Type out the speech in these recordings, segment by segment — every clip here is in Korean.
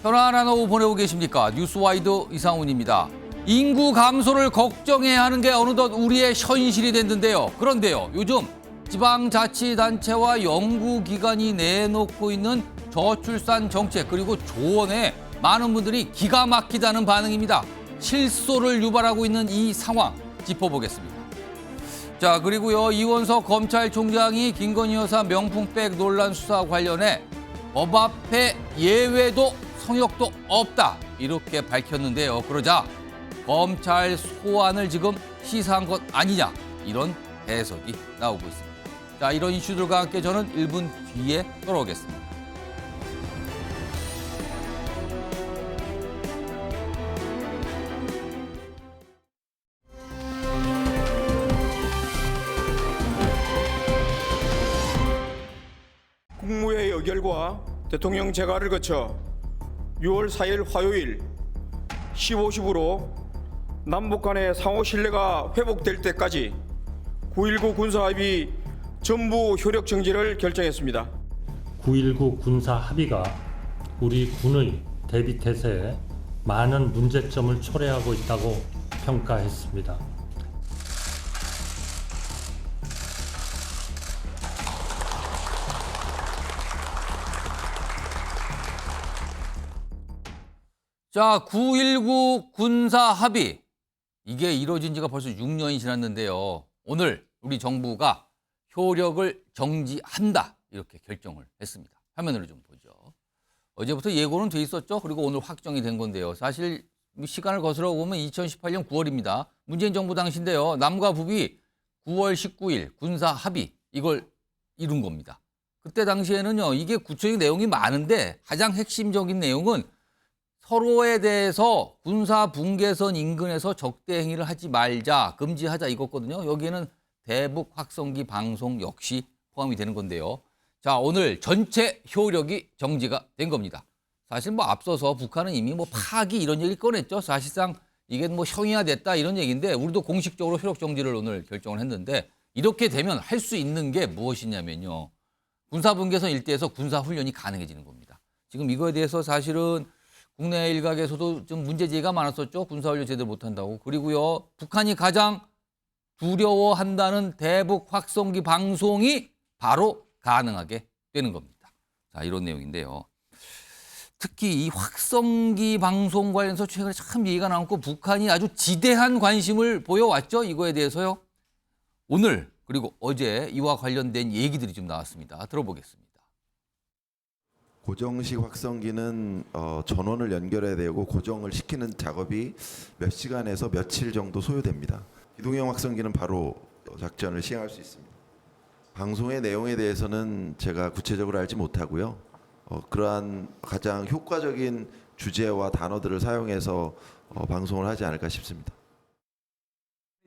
편안한 오후 보내고 계십니까? 뉴스와이드 이상훈입니다. 인구 감소를 걱정해야 하는 게 어느덧 우리의 현실이 됐는데요. 그런데요, 요즘 지방자치단체와 연구기관이 내놓고 있는 저출산 정책 그리고 조언에 많은 분들이 기가 막히다는 반응입니다. 실소를 유발하고 있는 이 상황 짚어보겠습니다. 자, 그리고요, 이원석 검찰총장이 김건희 여사 명품백 논란 수사 관련해 법 앞에 예외도 성역도 없다 이렇게 밝혔는데요. 그러자 검찰 소환을 지금 시사한 것 아니냐 이런 해석이 나오고 있습니다. 자, 이런 이슈들과 함께 저는 1분 뒤에 돌아오겠습니다. 국무회의 의결과 대통령 재가를 거쳐 6월 4일 화요일 15시부로 남북 간의 상호 신뢰가 회복될 때까지 9.19 군사합의 전부 효력 정지를 결정했습니다. 9.19 군사 합의가 우리 군의 대비 태세에 많은 문제점을 초래하고 있다고 평가했습니다. 자, 9.19 군사 합의 이게 이루어진 지가 벌써 6년이 지났는데요. 오늘 우리 정부가 효력을 정지한다 이렇게 결정을 했습니다. 화면으로 좀 보죠. 어제부터 예고는 돼 있었죠. 그리고 오늘 확정이 된 건데요. 사실 시간을 거슬러 보면 2018년 9월입니다. 문재인 정부 당시인데요. 남과 북이 9월 19일 군사 합의 이걸 이룬 겁니다. 그때 당시에는요. 이게 구체적인 내용이 많은데 가장 핵심적인 내용은 서로에 대해서 군사 분계선 인근에서 적대 행위를 하지 말자, 금지하자 이거거든요. 여기에는 대북 확성기 방송 역시 포함이 되는 건데요. 자, 오늘 전체 효력이 정지가 된 겁니다. 사실 뭐 앞서서 북한은 이미 뭐 파기 이런 얘기 꺼냈죠. 사실상 이게 뭐 형이화됐다 이런 얘기인데 우리도 공식적으로 효력 정지를 오늘 결정을 했는데 이렇게 되면 할 수 있는 게 무엇이냐면요. 군사 분계선 일대에서 군사 훈련이 가능해지는 겁니다. 지금 이거에 대해서 사실은 국내 일각에서도 좀 문제제기가 많았었죠. 군사훈련 제대로 못한다고. 그리고요, 북한이 가장 두려워한다는 대북 확성기 방송이 바로 가능하게 되는 겁니다. 자, 이런 내용인데요. 특히 이 확성기 방송 관련해서 최근에 참 얘기가 나왔고 북한이 아주 지대한 관심을 보여왔죠. 이거에 대해서요. 오늘 그리고 어제 이와 관련된 얘기들이 좀 나왔습니다. 들어보겠습니다. 고정식 확성기는 전원을 연결해야 되고 고정을 시키는 작업이 몇 시간에서 며칠 정도 소요됩니다. 기동형 확성기는 바로 작전을 시행할 수 있습니다. 방송의 내용에 대해서는 제가 구체적으로 알지 못하고요. 그러한 가장 효과적인 주제와 단어들을 사용해서 방송을 하지 않을까 싶습니다.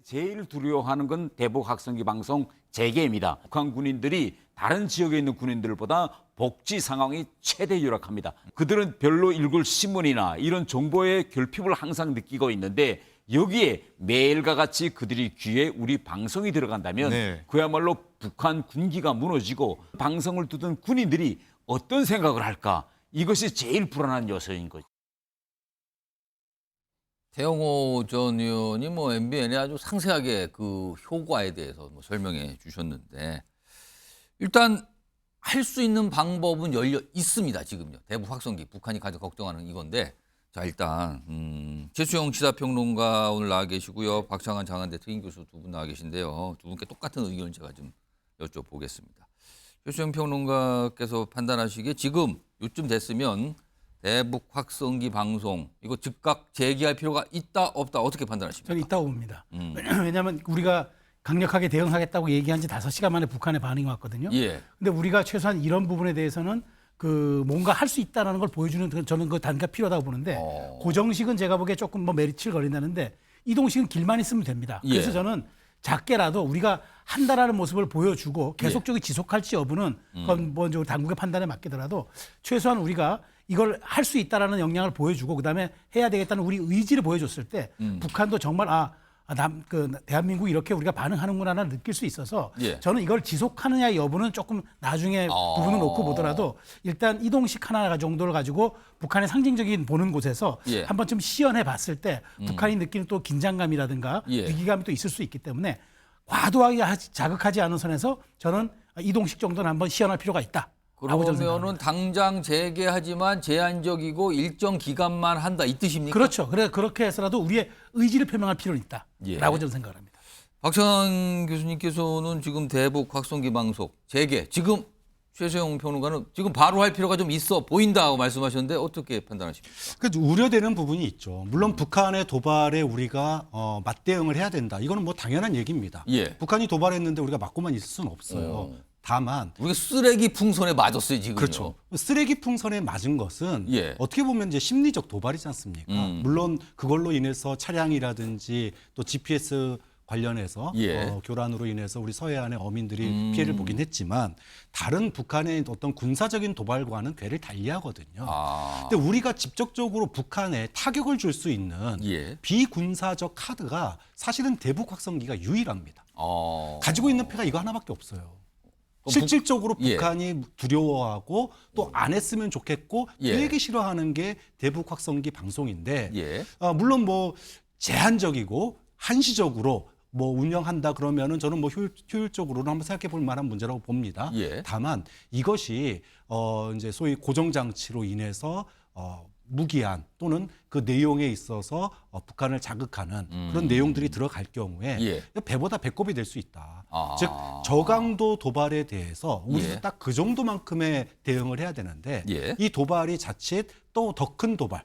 제일 두려워하는 건 대북 확성기 방송 재개입니다. 북한 군인들이 다른 지역에 있는 군인들보다 복지 상황이 최대 열악합니다. 그들은 별로 읽을 신문이나 이런 정보의 결핍을 항상 느끼고 있는데 여기에 매일과 같이 그들이 귀에 우리 방송이 들어간다면 그야말로 북한 군기가 무너지고 방송을 듣던 군인들이 어떤 생각을 할까? 이것이 제일 불안한 요소인 거죠. 태영호 전 의원이 뭐 MBN에 아주 상세하게 그 효과에 대해서 뭐 설명해 주셨는데 일단 할 수 있는 방법은 열려 있습니다. 지금요. 대북 확성기 북한이 가장 걱정하는 이건데 자 일단 최수영 시사평론가 오늘 나와 계시고요. 박창환 장한대 특임 교수 두 분 나와 계신데요. 두 분께 똑같은 의견을 제가 좀 여쭤보겠습니다. 최수영 평론가께서 판단하시기에 지금 요쯤 됐으면 대북 확성기 방송 이거 즉각 재개할 필요가 있다 없다 어떻게 판단하십니까? 저는 있다고 봅니다. 왜냐하면 우리가 강력하게 대응하겠다고 얘기한 지 5시간 만에 북한의 반응이 왔거든요. 예. 근데 우리가 최소한 이런 부분에 대해서는 그 뭔가 할 수 있다라는 걸 보여주는 저는 그 단계가 필요하다고 보는데 고정식은 제가 보기에 조금 뭐 메리트를 걸린다는데 이동식은 길만 있으면 됩니다. 그래서 예. 저는 작게라도 우리가 한다라는 모습을 보여주고 계속적으로 지속할지 여부는 그건 먼저 당국의 판단에 맡기더라도 최소한 우리가 이걸 할 수 있다라는 역량을 보여주고 그다음에 해야 되겠다는 우리 의지를 보여줬을 때 북한도 정말 대한민국이 이렇게 우리가 반응하는구나를 느낄 수 있어서 예. 저는 이걸 지속하느냐 여부는 조금 나중에 부분을 놓고 보더라도 일단 이동식 하나 정도를 가지고 북한의 상징적인 보는 곳에서 예. 한번 좀 시연해 봤을 때 북한이 느끼는 또 긴장감이라든가 예. 위기감이 또 있을 수 있기 때문에 과도하게 자극하지 않은 선에서 저는 이동식 정도는 한번 시연할 필요가 있다. 그러면은 당장 재개하지만 제한적이고 일정 기간만 한다 이 뜻입니까? 그렇죠. 그렇게 해서라도 우리의 의지를 표명할 필요는 있다라고 예. 저는 생각합니다. 박찬 교수님께서는 지금 대북 확성기 방송 재개 지금 최세용 평론가는 지금 바로 할 필요가 좀 있어 보인다고 말씀하셨는데 어떻게 판단하십니까? 그 우려되는 부분이 있죠. 물론 북한의 도발에 우리가 맞대응을 해야 된다. 이거는 뭐 당연한 얘기입니다. 예. 북한이 도발했는데 우리가 맞고만 있을 수는 없어요. 다만 우리가 쓰레기 풍선에 맞았어요 지금. 그렇죠. 쓰레기 풍선에 맞은 것은 예. 어떻게 보면 이제 심리적 도발이지 않습니까? 물론 그걸로 인해서 차량이라든지 또 GPS 관련해서 예. 교란으로 인해서 우리 서해안의 어민들이 피해를 보긴 했지만 다른 북한의 어떤 군사적인 도발과는 궤를 달리하거든요. 근데 우리가 직접적으로 북한에 타격을 줄 수 있는 예. 비군사적 카드가 사실은 대북 확성기가 유일합니다. 가지고 있는 패가 이거 하나밖에 없어요. 실질적으로 예. 북한이 두려워하고 또 안 했으면 좋겠고 예. 되게 싫어하는 게 대북 확성기 방송인데 예. 물론 뭐 제한적이고 한시적으로 뭐 운영한다 그러면은 저는 뭐 효율적으로는 한번 생각해 볼 만한 문제라고 봅니다. 예. 다만 이것이 이제 소위 고정 장치로 인해서 무기한 또는 그 내용에 있어서 북한을 자극하는 그런 내용들이 들어갈 경우에 예. 배보다 배꼽이 될 수 있다. 아. 즉 저강도 도발에 대해서 우리도 예. 딱 그 정도만큼의 대응을 해야 되는데 예. 이 도발이 자칫 또 더 큰 도발.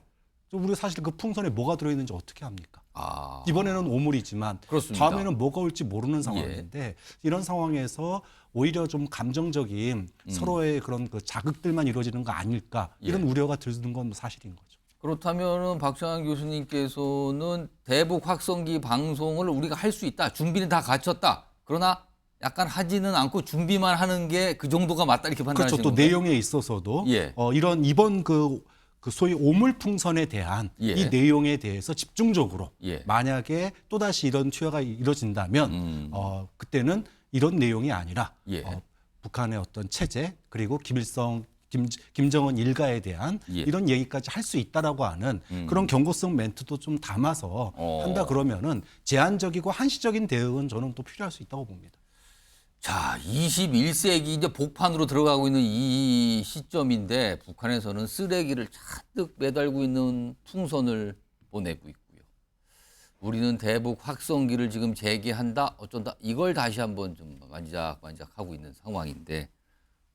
우리가 사실 그 풍선에 뭐가 들어있는지 어떻게 합니까? 이번에는 오물이지만 그렇습니다. 다음에는 뭐가 올지 모르는 상황인데 이런 상황에서 오히려 좀 감정적인 서로의 그런 그 자극들만 이루어지는 거 아닐까 이런 우려가 드는 건 사실인 거죠. 그렇다면은 박찬 교수님께서는 대북 확성기 방송을 우리가 할 수 있다. 준비는 다 갖췄다. 그러나 약간 하지는 않고 준비만 하는 게 그 정도가 맞다 이렇게 판단하시는 그렇죠. 또 건가요? 내용에 있어서도 예. 이번 그 소위 오물풍선에 대한 예. 이 내용에 대해서 집중적으로 예. 만약에 또다시 이런 투여가 이뤄진다면 그때는 이런 내용이 아니라 예. 북한의 어떤 체제 그리고 김정은 일가에 대한 예. 이런 얘기까지 할 수 있다라고 하는 그런 경고성 멘트도 좀 담아서 한다 그러면은 제한적이고 한시적인 대응은 저는 또 필요할 수 있다고 봅니다. 자, 21세기 이제 복판으로 들어가고 있는 이 시점인데 북한에서는 쓰레기를 잔뜩 매달고 있는 풍선을 보내고 있고요. 우리는 대북 확성기를 지금 재개한다, 어쩐다 이걸 다시 한번 좀 만지작하고 있는 상황인데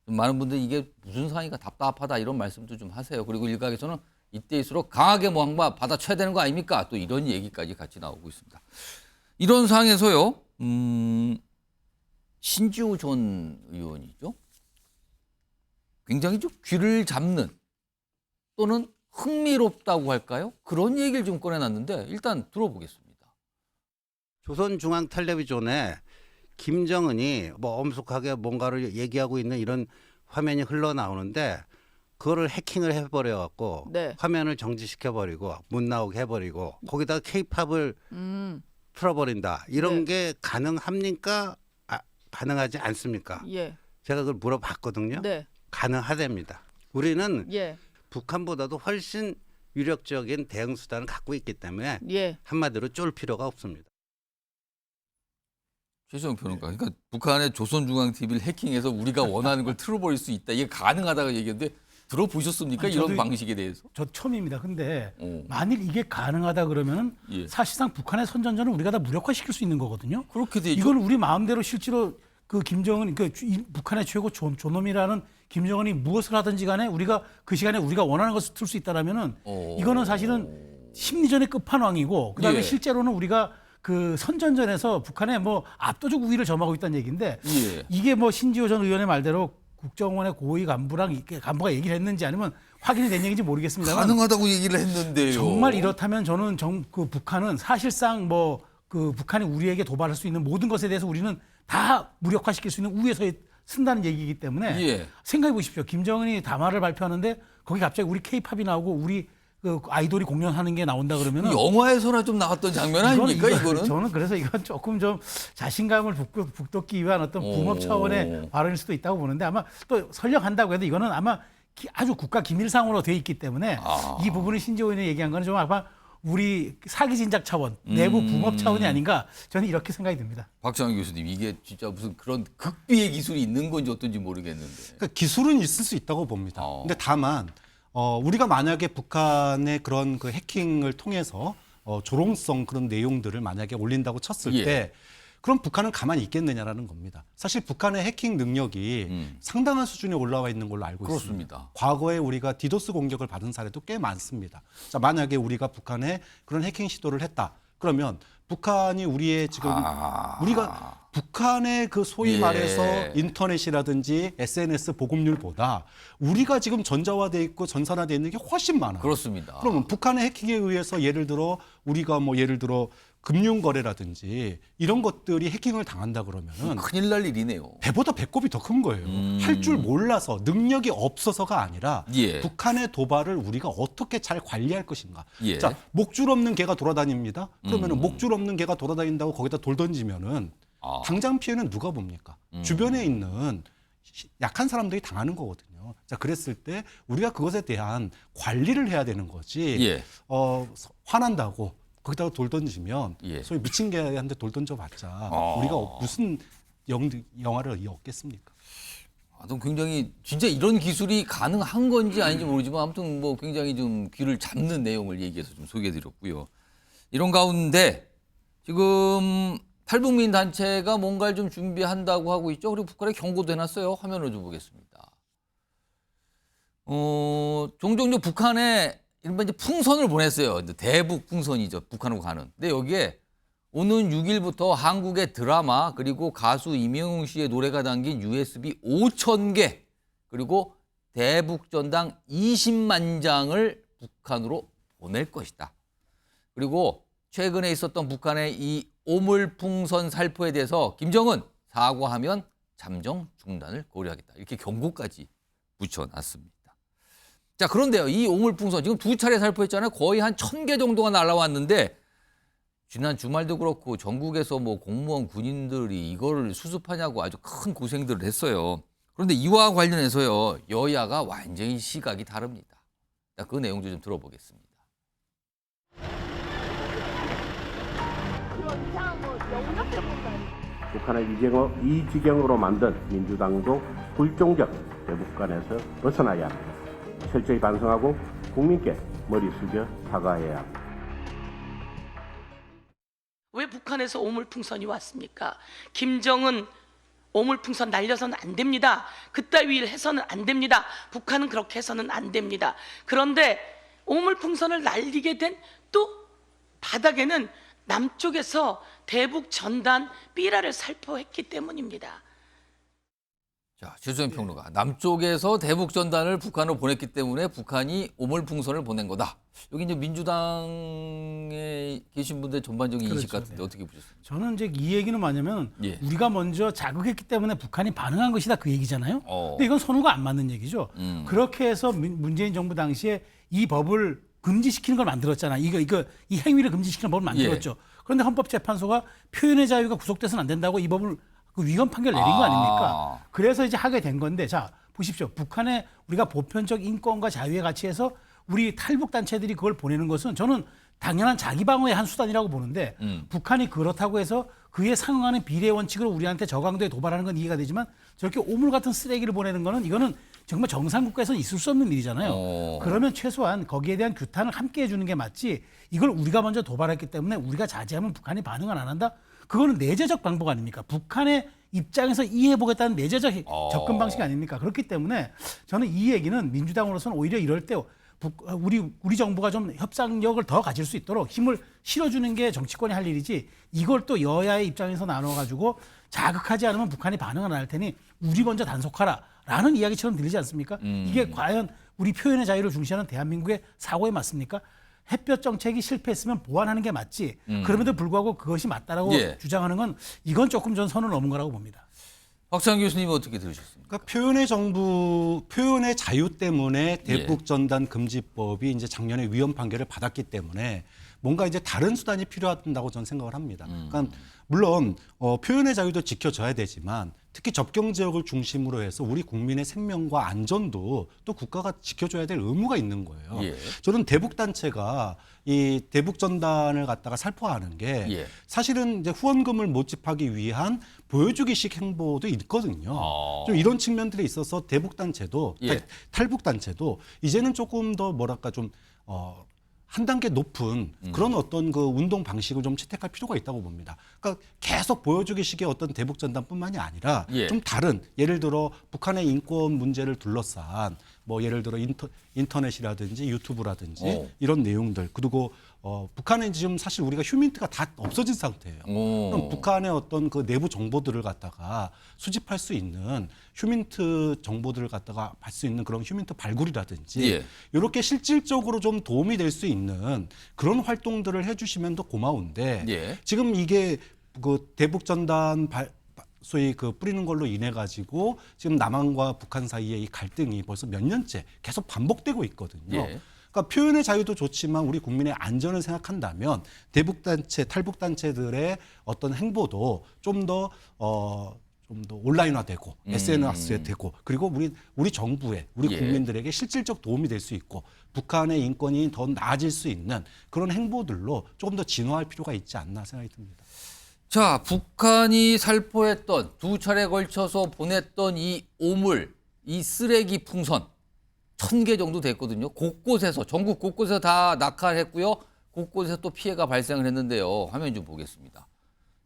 좀 많은 분들이 이게 무슨 상황인가 답답하다 이런 말씀도 좀 하세요. 그리고 일각에서는 이때일수록 강하게 뭐 한번 받아쳐야 되는 거 아닙니까? 또 이런 얘기까지 같이 나오고 있습니다. 이런 상황에서요. 신지호 전 의원이죠. 굉장히 좀 귀를 잡는 또는 흥미롭다고 할까요? 그런 얘기를 좀 꺼내놨는데 일단 들어보겠습니다. 조선중앙텔레비전에 김정은이 뭐 엄숙하게 뭔가를 얘기하고 있는 이런 화면이 흘러나오는데 그거를 해킹을 해버려갖고 네. 화면을 정지시켜버리고 못 나오게 해버리고 거기다가 케이팝을 틀어버린다. 이런 게 가능합니까? 가능하지 않습니까? 예. 제가 그걸 물어봤거든요. 네. 가능하답니다. 우리는 예. 북한보다도 훨씬 유력적인 대응 수단을 갖고 있기 때문에 예. 한마디로 쫄 필요가 없습니다. 최수영 평론가. 그러니까 북한의 조선중앙TV를 해킹해서 우리가 원하는 걸 틀어버릴 수 있다. 이게 가능하다고 얘기했는데 들어보셨습니까? 아니, 이런 저도 방식에 대해서? 저 처음입니다. 근데 오. 만일 이게 가능하다 그러면은 예. 사실상 북한의 선전전을 우리가 다 무력화시킬 수 있는 거거든요. 그렇게 되죠. 이걸 우리 마음대로 실제로 그 김정은 북한의 최고 존엄이라는 김정은이 무엇을 하든지 간에 우리가 그 시간에 우리가 원하는 것을 틀 수 있다라면은 이거는 사실은 심리전의 끝판왕이고 그다음에 예. 실제로는 우리가 그 선전전에서 북한의 뭐 압도적 우위를 점하고 있다는 얘기인데 예. 이게 뭐 신지호 전 의원의 말대로 국정원의 고위 간부가 얘기를 했는지 아니면 확인이 된 얘기인지 모르겠습니다만 가능하다고 얘기를 했는데요. 정말 이렇다면 저는 그 북한은 사실상 뭐 그 북한이 우리에게 도발할 수 있는 모든 것에 대해서 우리는 다 무력화시킬 수 있는 우위에 서 쓴다는 얘기이기 때문에 예. 생각해 보십시오. 김정은이 담화를 발표하는데 거기 갑자기 우리 케이팝이 나오고 우리 그 아이돌이 공연하는 게 나온다 그러면은 영화에서나 좀 나왔던 장면 아닙니까 이거는? 저는 그래서 이건 조금 좀 자신감을 북돋기 위한 어떤 붕업 차원의 발언일 수도 있다고 보는데 아마 또 설령한다고 해도 이거는 아마 아주 국가 기밀상으로 돼 있기 때문에 이 부분을 신재호 의원이 얘기한 거는 좀 아마 우리 사기 진작 차원, 내부 붕업 차원이 아닌가 저는 이렇게 생각이 듭니다. 박정희 교수님 이게 진짜 무슨 그런 극비의 기술이 있는 건지 어떤지 모르겠는데. 그러니까 기술은 있을 수 있다고 봅니다. 근데 다만 우리가 만약에 북한의 그런 그 해킹을 통해서 조롱성 그런 내용들을 만약에 올린다고 쳤을 예. 때 그럼 북한은 가만히 있겠느냐라는 겁니다. 사실 북한의 해킹 능력이 상당한 수준에 올라와 있는 걸로 알고 있습니다. 그렇습니다. 과거에 우리가 디도스 공격을 받은 사례도 꽤 많습니다. 자, 만약에 우리가 북한에 그런 해킹 시도를 했다. 그러면 북한이 우리의 지금 우리가 북한의 그 소위 예. 말해서 인터넷이라든지 SNS 보급률보다 우리가 지금 전자화돼 있고 전산화돼 있는 게 훨씬 많아요. 그렇습니다. 그러면 북한의 해킹에 의해서 예를 들어 우리가 뭐 예를 들어 금융 거래라든지 이런 것들이 해킹을 당한다 그러면은 큰일 날 일이네요. 배보다 배꼽이 더 큰 거예요. 할 줄 몰라서 능력이 없어서가 아니라 예. 북한의 도발을 우리가 어떻게 잘 관리할 것인가. 예. 자, 목줄 없는 개가 돌아다닙니다. 그러면은 목줄 없는 개가 돌아다닌다고 거기다 돌 던지면은 당장 피해는 누가 봅니까? 주변에 있는 약한 사람들이 당하는 거거든요. 자, 그랬을 때 우리가 그것에 대한 관리를 해야 되는 거지. 예. 화난다고 거기다가 돌 던지면 예. 소위 미친 개한테 돌 던져봤자 우리가 무슨 영화를 얻겠습니까? 아무튼 굉장히 진짜 이런 기술이 가능한 건지 아닌지 모르지만 아무튼 뭐 굉장히 좀 귀를 잡는 내용을 얘기해서 좀 소개해드렸고요. 이런 가운데 지금 탈북민 단체가 뭔가를 좀 준비한다고 하고 있죠. 그리고 북한에 경고도 해놨어요. 화면을 좀 보겠습니다. 종종 북한에 이른바 이제 풍선을 보냈어요. 대북 풍선이죠. 북한으로 가는. 근데 여기에 오는 6일부터 한국의 드라마 그리고 가수 임영웅 씨의 노래가 담긴 USB 5,000개 그리고 대북 전당 20만 장을 북한으로 보낼 것이다. 그리고 최근에 있었던 북한의 이 오물풍선 살포에 대해서 김정은 사과하면 잠정 중단을 고려하겠다. 이렇게 경고까지 붙여놨습니다. 자, 그런데요. 이 오물풍선 지금 2차례 살포했잖아요. 거의 한 1,000개 정도가 날아왔는데 지난 주말도 그렇고 전국에서 뭐 공무원 군인들이 이거를 수습하냐고 아주 큰 고생들을 했어요. 그런데 이와 관련해서요. 여야가 완전히 시각이 다릅니다. 그 내용도 좀 들어보겠습니다. 북한을 이 지경으로 만든 민주당도 불종적 대북관에서 벗어나야 합니다. 철저히 반성하고 국민께 머리 숙여 사과해야 합니다. 왜 북한에서 오물풍선이 왔습니까? 김정은 오물풍선 날려서는 안 됩니다. 그따위 일 해서는 안 됩니다. 북한은 그렇게 해서는 안 됩니다. 그런데 오물풍선을 날리게 된 또 바닥에는 남쪽에서 대북 전단 삐라를 살포했기 때문입니다. 자, 최수영 평론가. 남쪽에서 대북 전단을 북한으로 보냈기 때문에 북한이 오물풍선을 보낸 거다. 여기 이제 민주당에 계신 분들 전반적인 인식 그렇죠. 같은데 어떻게 보셨습니까? 저는 이제 이 얘기는 뭐냐면 예. 우리가 먼저 자극했기 때문에 북한이 반응한 것이다 그 얘기잖아요. 근데 이건 선후가 안 맞는 얘기죠. 그렇게 해서 문재인 정부 당시에 이 법을 금지시키는 걸 만들었잖아. 이 행위를 금지시키는 법을 만들었죠. 그런데 헌법재판소가 표현의 자유가 구속돼서는 안 된다고 이 법을 그 위헌 판결 내린 거 아닙니까? 그래서 이제 하게 된 건데, 자 보십시오. 북한에 우리가 보편적 인권과 자유의 가치에서 우리 탈북 단체들이 그걸 보내는 것은 저는 당연한 자기 방어의 한 수단이라고 보는데 북한이 그렇다고 해서 그에 상응하는 비례 원칙으로 우리한테 저강도에 도발하는 건 이해가 되지만 저렇게 오물 같은 쓰레기를 보내는 거는 이거는 정말 정상국가에서는 있을 수 없는 일이잖아요. 그러면 최소한 거기에 대한 규탄을 함께 해주는 게 맞지 이걸 우리가 먼저 도발했기 때문에 우리가 자제하면 북한이 반응을 안 한다? 그거는 내재적 방법 아닙니까? 북한의 입장에서 이해해보겠다는 내재적 접근 방식 아닙니까? 그렇기 때문에 저는 이 얘기는 민주당으로서는 오히려 이럴 때 우리 정부가 좀 협상력을 더 가질 수 있도록 힘을 실어주는 게 정치권이 할 일이지 이걸 또 여야의 입장에서 나눠가지고 자극하지 않으면 북한이 반응을 안 할 테니 우리 먼저 단속하라라는 이야기처럼 들리지 않습니까? 이게 과연 우리 표현의 자유를 중시하는 대한민국의 사고에 맞습니까? 햇볕 정책이 실패했으면 보완하는 게 맞지. 그럼에도 불구하고 그것이 맞다라고 예. 주장하는 건 이건 조금 전 선을 넘은 거라고 봅니다. 박찬 교수님은 어떻게 들으셨습니까? 그러니까 표현의 자유 때문에 대북 전단 금지법이 이제 작년에 위헌 판결을 받았기 때문에 뭔가 이제 다른 수단이 필요하다고 저는 생각을 합니다. 그러니까 물론 표현의 자유도 지켜져야 되지만 특히 접경 지역을 중심으로 해서 우리 국민의 생명과 안전도 또 국가가 지켜줘야 될 의무가 있는 거예요. 예. 저는 대북 단체가 이 대북 전단을 갖다가 살포하는 게 예. 사실은 이제 후원금을 모집하기 위한 보여주기식 행보도 있거든요. 좀 이런 측면들에 있어서 대북 단체도 예. 탈북 단체도 이제는 조금 더 뭐랄까 좀 한 단계 높은 그런 어떤 그 운동 방식을 좀 채택할 필요가 있다고 봅니다. 그러니까 계속 보여주기식의 어떤 대북 전단뿐만이 아니라 예. 좀 다른 예를 들어 북한의 인권 문제를 둘러싼 뭐 예를 들어 인터넷이라든지 유튜브라든지 이런 내용들 그리고 북한은 지금 사실 우리가 휴민트가 다 없어진 상태예요. 그럼 북한의 어떤 그 내부 정보들을 갖다가 수집할 수 있는 휴민트 정보들을 갖다가 할 수 있는 그런 휴민트 발굴이라든지 예. 이렇게 실질적으로 좀 도움이 될 수 있는 그런 활동들을 해주시면 더 고마운데 예. 지금 이게 그 대북 전단 소위 그 뿌리는 걸로 인해 가지고 지금 남한과 북한 사이의 이 갈등이 벌써 몇 년째 계속 반복되고 있거든요. 예. 그러니까 표현의 자유도 좋지만 우리 국민의 안전을 생각한다면 대북 단체, 탈북 단체들의 어떤 행보도 좀 더 온라인화되고 SNS에 되고 그리고 우리 정부에 우리 예. 국민들에게 실질적 도움이 될 수 있고 북한의 인권이 더 나아질 수 있는 그런 행보들로 조금 더 진화할 필요가 있지 않나 생각이 듭니다. 자, 북한이 살포했던 두 차례 걸쳐서 보냈던 이 오물, 이 쓰레기 풍선 1000개 정도 됐거든요. 곳곳에서 전국 곳곳에서 다 낙하했고요. 곳곳에서 또 피해가 발생을 했는데요. 화면 좀 보겠습니다.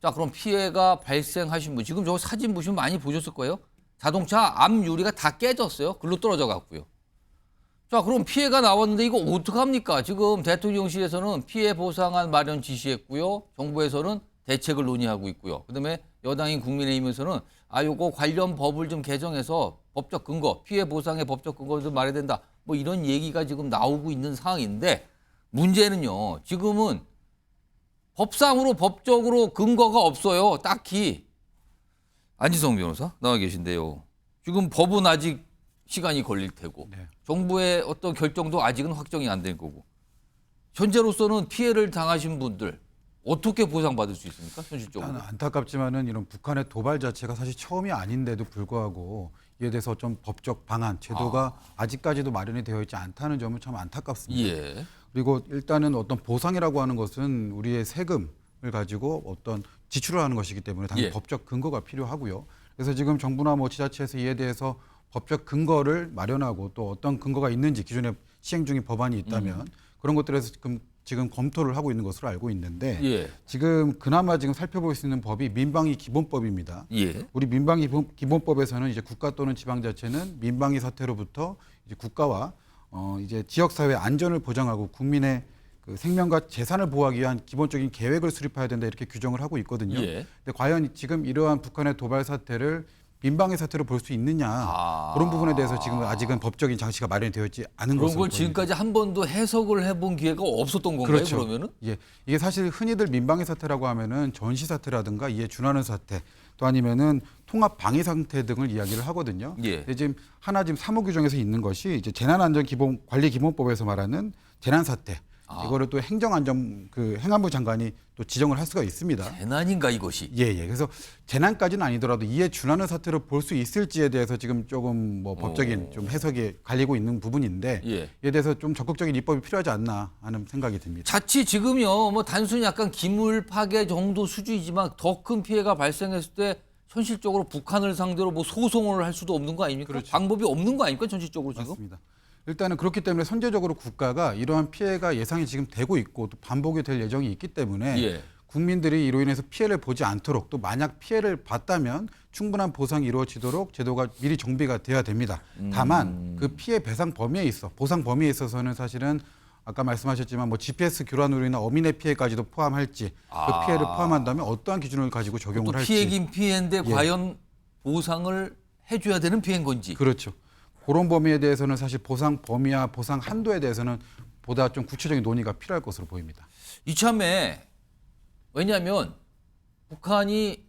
자, 그럼 피해가 발생하신 분 지금 저 사진 보시면 많이 보셨을 거예요. 자동차 앞 유리가 다 깨졌어요. 글로 떨어져 갔고요. 자, 그럼 피해가 나왔는데 이거 어떡합니까? 지금 대통령실에서는 피해 보상안 마련 지시했고요. 정부에서는 대책을 논의하고 있고요. 그다음에 여당인 국민의힘에서는 요거 관련 법을 좀 개정해서 법적 근거, 피해 보상의 법적 근거를 좀 말해야 된다. 뭐 이런 얘기가 지금 나오고 있는 상황인데 문제는요. 지금은 법상으로 법적으로 근거가 없어요. 딱히. 안지성 변호사 나와 계신데요. 지금 법은 아직 시간이 걸릴 테고 정부의 어떤 결정도 아직은 확정이 안 된 거고 현재로서는 피해를 당하신 분들 어떻게 보상받을 수 있습니까? 현실적으로. 안타깝지만은 이런 북한의 도발 자체가 사실 처음이 아닌데도 불구하고 이에 대해서 좀 법적 방안, 제도가 아직까지도 마련이 되어 있지 않다는 점은 참 안타깝습니다. 예. 그리고 일단은 어떤 보상이라고 하는 것은 우리의 세금을 가지고 어떤 지출을 하는 것이기 때문에 당연히 예. 법적 근거가 필요하고요. 그래서 지금 정부나 뭐 지자체에서 이에 대해서 법적 근거를 마련하고 또 어떤 근거가 있는지 기존에 시행 중인 법안이 있다면 그런 것들에서 지금 검토를 하고 있는 것으로 알고 있는데 예. 지금 그나마 지금 살펴볼 수 있는 법이 민방위 기본법입니다. 예. 우리 민방위 기본법에서는 이제 국가 또는 지방자치는 민방위 사태로부터 이제 국가와 이제 지역사회 안전을 보장하고 국민의 그 생명과 재산을 보호하기 위한 기본적인 계획을 수립해야 된다 이렇게 규정을 하고 있거든요. 예. 근데 과연 지금 이러한 북한의 도발 사태를 민방위 사태로 볼 수 있느냐 그런 부분에 대해서 지금 아직은 법적인 장치가 마련이 되어 있지 않은 그런 것으로 걸 보입니다. 지금까지 한 번도 해석을 해본 기회가 없었던 건가요? 그렇죠. 그러면은? 예, 이게 사실 흔히들 민방위 사태라고 하면은 전시 사태라든가 이에 준하는 사태, 또 아니면은 통합 방위 상태 등을 이야기를 하거든요. 예. 근데 지금 하나 지금 사무 규정에서 있는 것이 이제 재난안전관리기본법에서 말하는 재난 사태. 이거를 또 행정안전 행안부 장관이 또 지정을 할 수가 있습니다. 재난인가 이것이? 예. 그래서 재난까지는 아니더라도 이에 준하는 사태로 볼 수 있을지에 대해서 지금 조금 뭐 법적인 좀 해석이 갈리고 있는 부분인데 예. 이에 대해서 좀 적극적인 입법이 필요하지 않나 하는 생각이 듭니다. 자칫 지금요, 뭐 단순히 약간 기물 파괴 정도 수준이지만 더 큰 피해가 발생했을 때 현실적으로 북한을 상대로 뭐 소송을 할 수도 없는 거 아닙니까? 그렇죠. 방법이 없는 거 아닙니까? 현실적으로 지금? 맞습니다. 일단은 그렇기 때문에 선제적으로 국가가 이러한 피해가 예상이 지금 되고 있고 또 반복이 될 예정이 있기 때문에 예. 국민들이 이로 인해서 피해를 보지 않도록 또 만약 피해를 봤다면 충분한 보상이 이루어지도록 제도가 미리 정비가 돼야 됩니다. 다만 그 피해 배상 범위에 있어 보상 범위에 있어서는 사실은 아까 말씀하셨지만 뭐 GPS 교란으로 인한 어민의 피해까지도 포함할지 그 피해를 포함한다면 어떠한 기준을 가지고 또 적용을 할지 피해긴 피해인데 예. 과연 보상을 해줘야 되는 피해인 건지. 그렇죠. 그런 범위에 대해서는 사실 보상 범위와 보상 한도에 대해서는 보다 좀 구체적인 논의가 필요할 것으로 보입니다. 이참에 왜냐하면 북한이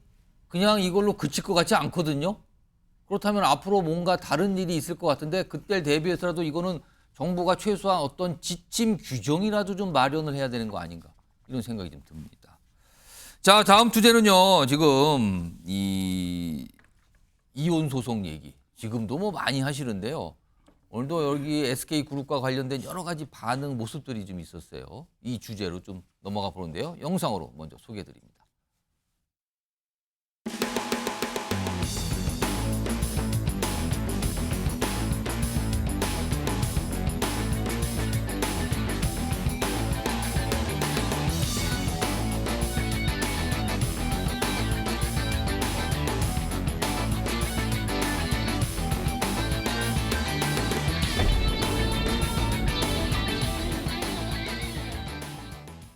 그냥 이걸로 그칠 것 같지 않거든요. 그렇다면 앞으로 뭔가 다른 일이 있을 것 같은데 그때를 대비해서라도 이거는 정부가 최소한 어떤 지침 규정이라도 좀 마련을 해야 되는 거 아닌가 이런 생각이 좀 듭니다. 자, 다음 주제는요. 지금 이혼 소송 얘기 지금도 뭐 많이 하시는데요. 오늘도 여기 SK그룹과 관련된 여러 가지 반응 모습들이 좀 있었어요. 이 주제로 좀 넘어가 보는데요. 영상으로 먼저 소개해드립니다.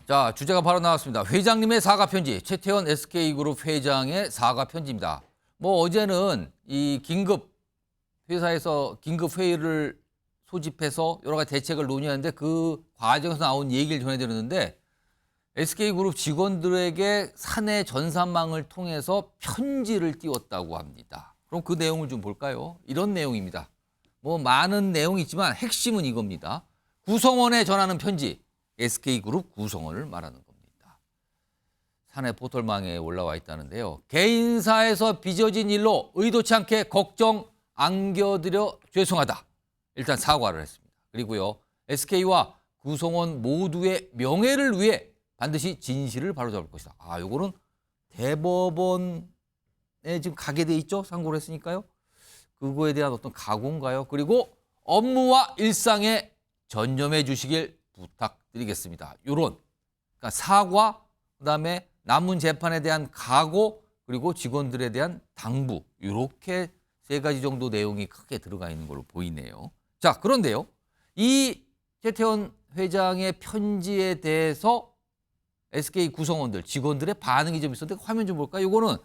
자, 주제가 바로 나왔습니다. 회장님의 사과 편지, 최태원 SK그룹 회장의 사과 편지입니다. 뭐 어제는 이 회사에서 긴급 회의를 소집해서 여러 가지 대책을 논의하는데 그 과정에서 나온 얘기를 전해드렸는데 SK그룹 직원들에게 사내 전산망을 통해서 편지를 띄웠다고 합니다. 그럼 그 내용을 좀 볼까요? 이런 내용입니다. 뭐 많은 내용이 있지만 핵심은 이겁니다. 구성원에 전하는 편지. SK그룹 구성원을 말하는 겁니다. 사내 포털망에 올라와 있다는데요. 개인사에서 빚어진 일로 의도치 않게 걱정 안겨드려 죄송하다. 일단 사과를 했습니다. 그리고요. SK와 구성원 모두의 명예를 위해 반드시 진실을 바로잡을 것이다. 아, 요거는 대법원에 지금 가게 돼 있죠? 상고를 했으니까요. 그거에 대한 어떤 각오인가요? 그리고 업무와 일상에 전념해 주시길 부탁드리겠습니다. 요런 그러니까 사과, 그다음에 남은 재판에 대한 각오, 그리고 직원들에 대한 당부 이렇게 세 가지 정도 내용이 크게 들어가 있는 걸로 보이네요. 자, 그런데요. 이 최태원 회장의 편지에 대해서 SK 구성원들, 직원들의 반응이 좀 있었는데 화면 좀 볼까요? 이거는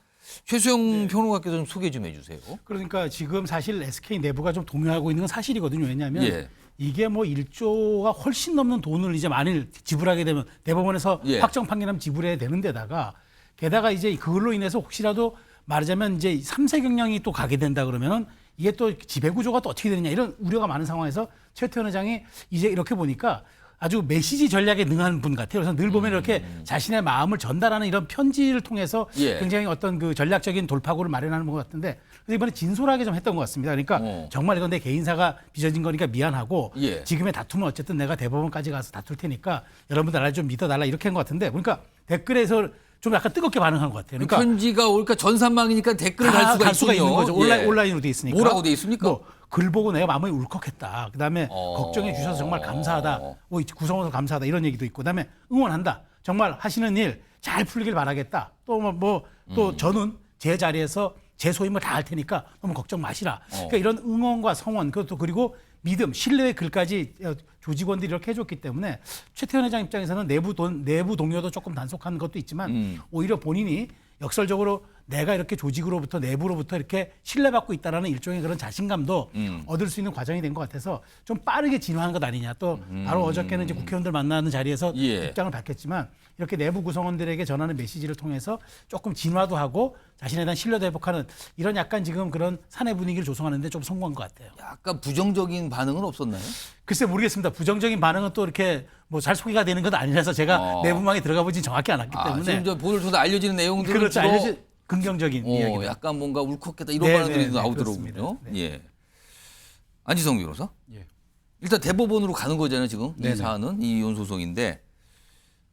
최수영 평론가께서 좀 소개 좀 해주세요. 그러니까 지금 사실 SK 내부가 좀 동요하고 있는 건 사실이거든요. 왜냐하면 이게 뭐 1조가 훨씬 넘는 돈을 이제 만일 지불하게 되면 대법원에서 확정 판결하면 지불해야 되는 데다가 게다가 이제 그걸로 인해서 혹시라도 말하자면 이제 3세 경영이 또 가게 된다 그러면은 이게 또 지배구조가 또 어떻게 되느냐 이런 우려가 많은 상황에서 최태원 회장이 이제 이렇게 보니까 아주 메시지 전략에 능한 분 같아요. 그래서 늘 보면 이렇게 자신의 마음을 전달하는 이런 편지를 통해서 굉장히 어떤 그 전략적인 돌파구를 마련하는 것 같은데 그래서 이번에 진솔하게 좀 했던 것 같습니다. 그러니까 정말 이건 내 개인사가 빚어진 거니까 미안하고 지금의 다툼은 어쨌든 내가 대법원까지 가서 다툴 테니까 여러분들 나를 좀 믿어달라 이렇게 한 것 같은데 그러니까 댓글에서 좀 약간 뜨겁게 반응한 것 같아요. 그러니까 편지가 올까 전산망이니까 댓글을 달 수가 있는 거죠. 온라인으로 돼 있으니까. 뭐라고 돼 있습니까? 뭐, 글 보고 내가 마음이 울컥했다. 그다음에 걱정해 주셔서 정말 감사하다. 구성원도 감사하다. 이런 얘기도 있고. 그다음에 응원한다. 정말 하시는 일 잘 풀리길 바라겠다. 또 저는 제 자리에서 제 소임을 다 할 테니까 너무 걱정 마시라. 그러니까 이런 응원과 성원 그것도 그리고 믿음, 신뢰의 글까지 조직원들이 이렇게 해줬기 때문에 최태원 회장 입장에서는 내부 동료도 조금 단속한 것도 있지만 오히려 본인이 역설적으로 내가 이렇게 조직으로부터 내부로부터 이렇게 신뢰받고 있다라는 일종의 그런 자신감도 얻을 수 있는 과정이 된 것 같아서 좀 빠르게 진화한 것 아니냐. 또 바로 어저께는 이제 국회의원들 만나는 자리에서 입장을 밝혔지만 이렇게 내부 구성원들에게 전하는 메시지를 통해서 조금 진화도 하고 자신에 대한 신뢰도 회복하는 이런 약간 지금 그런 사내 분위기를 조성하는 데 좀 성공한 것 같아요. 약간 부정적인 반응은 없었나요? 글쎄 모르겠습니다. 부정적인 반응은 또 이렇게 뭐 잘 소개가 되는 건 아니라서 제가 내부망에 들어가 보진 정확히 않았기 때문에 지금 저 보도를 통해서 알려지는 내용들은 그렇죠. 알려진 긍정적인 이야기. 약간 뭔가 울컥했다 이런 반응들이 나오더라고요. 안지성 변호사. 일단 대법원으로 가는 거잖아요. 지금 이 사안은 이혼 소송인데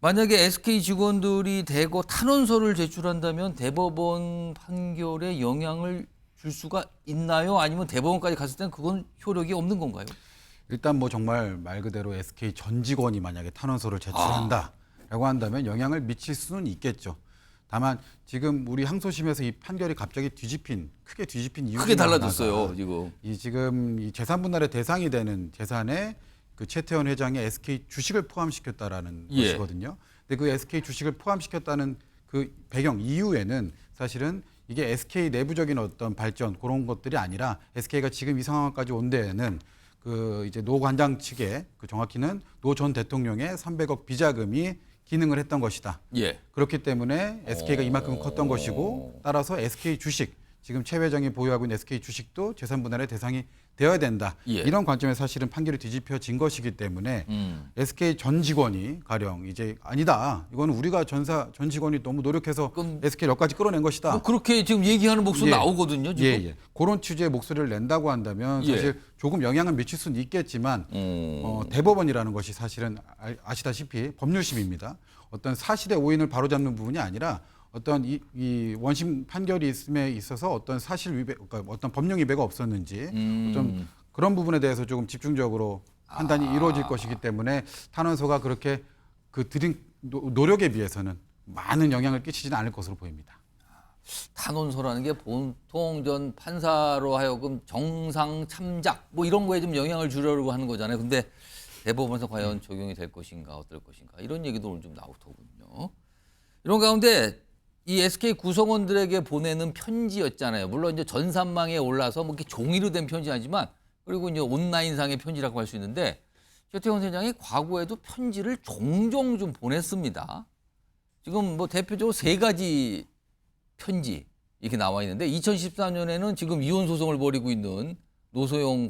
만약에 SK 직원들이 대거 탄원서를 제출한다면 대법원 판결에 영향을 줄 수가 있나요? 아니면 대법원까지 갔을 때는 그건 효력이 없는 건가요? 일단 뭐 정말 말 그대로 SK 전 직원이 만약에 탄원서를 제출한다라고 한다면 영향을 미칠 수는 있겠죠. 다만 지금 우리 항소심에서 이 판결이 갑자기 크게 뒤집힌 이유가 크게 달라졌어요. 지금 이 재산 분할의 대상이 되는 재산에 그 최태원 회장의 SK 주식을 포함시켰다라는 것이거든요. 근데 그 SK 주식을 포함시켰다는 그 배경 이유에는 사실은 이게 SK 내부적인 어떤 발전 그런 것들이 아니라 SK가 지금 이 상황까지 온 데에는 그 이제 노 관장 측에 그 정확히는 노 전 대통령의 300억 비자금이 기능을 했던 것이다. 그렇기 때문에 SK가 이만큼 컸던 것이고 따라서 SK 주식 지금 최 회장이 보유하고 있는 SK 주식도 재산 분할의 대상이 되어야 된다. 예. 이런 관점에서 사실은 판결이 뒤집혀진 것이기 때문에 SK 전 직원이 가령 이제 아니다. 이거는 우리가 전 직원이 너무 노력해서 그럼 SK 여기까지 끌어낸 것이다. 뭐 그렇게 지금 얘기하는 목소리 예. 나오거든요. 지금. 예. 그런 취지의 목소리를 낸다고 한다면 예. 사실 조금 영향은 미칠 수는 있겠지만 대법원이라는 것이 사실은 아시다시피 법률심입니다. 어떤 사실의 오인을 바로잡는 부분이 아니라 어떤 이 원심 판결이 있음에 있어서 어떤 사실 위배, 그러니까 어떤 법령 위배가 없었는지 좀 그런 부분에 대해서 조금 집중적으로 판단이 이루어질 것이기 때문에 탄원서가 그렇게 그 드린 노력에 비해서는 많은 영향을 끼치지는 않을 것으로 보입니다. 탄원서라는 게 보통 전 판사로 하여금 정상 참작 뭐 이런 거에 좀 영향을 주려고 하는 거잖아요. 근데 대법원에서 과연 적용이 될 것인가 어떨 것인가 이런 얘기도 오늘 좀 나오더군요. 이런 가운데 이 SK 구성원들에게 보내는 편지였잖아요. 물론 이제 전산망에 올라서 뭐 이렇게 종이로 된 편지는 아니지만 그리고 이제 온라인상의 편지라고 할 수 있는데 최태원 회장이 과거에도 편지를 종종 좀 보냈습니다. 지금 뭐 대표적으로 3가지 편지 이렇게 나와 있는데 2014년에는 지금 이혼 소송을 벌이고 있는 노소영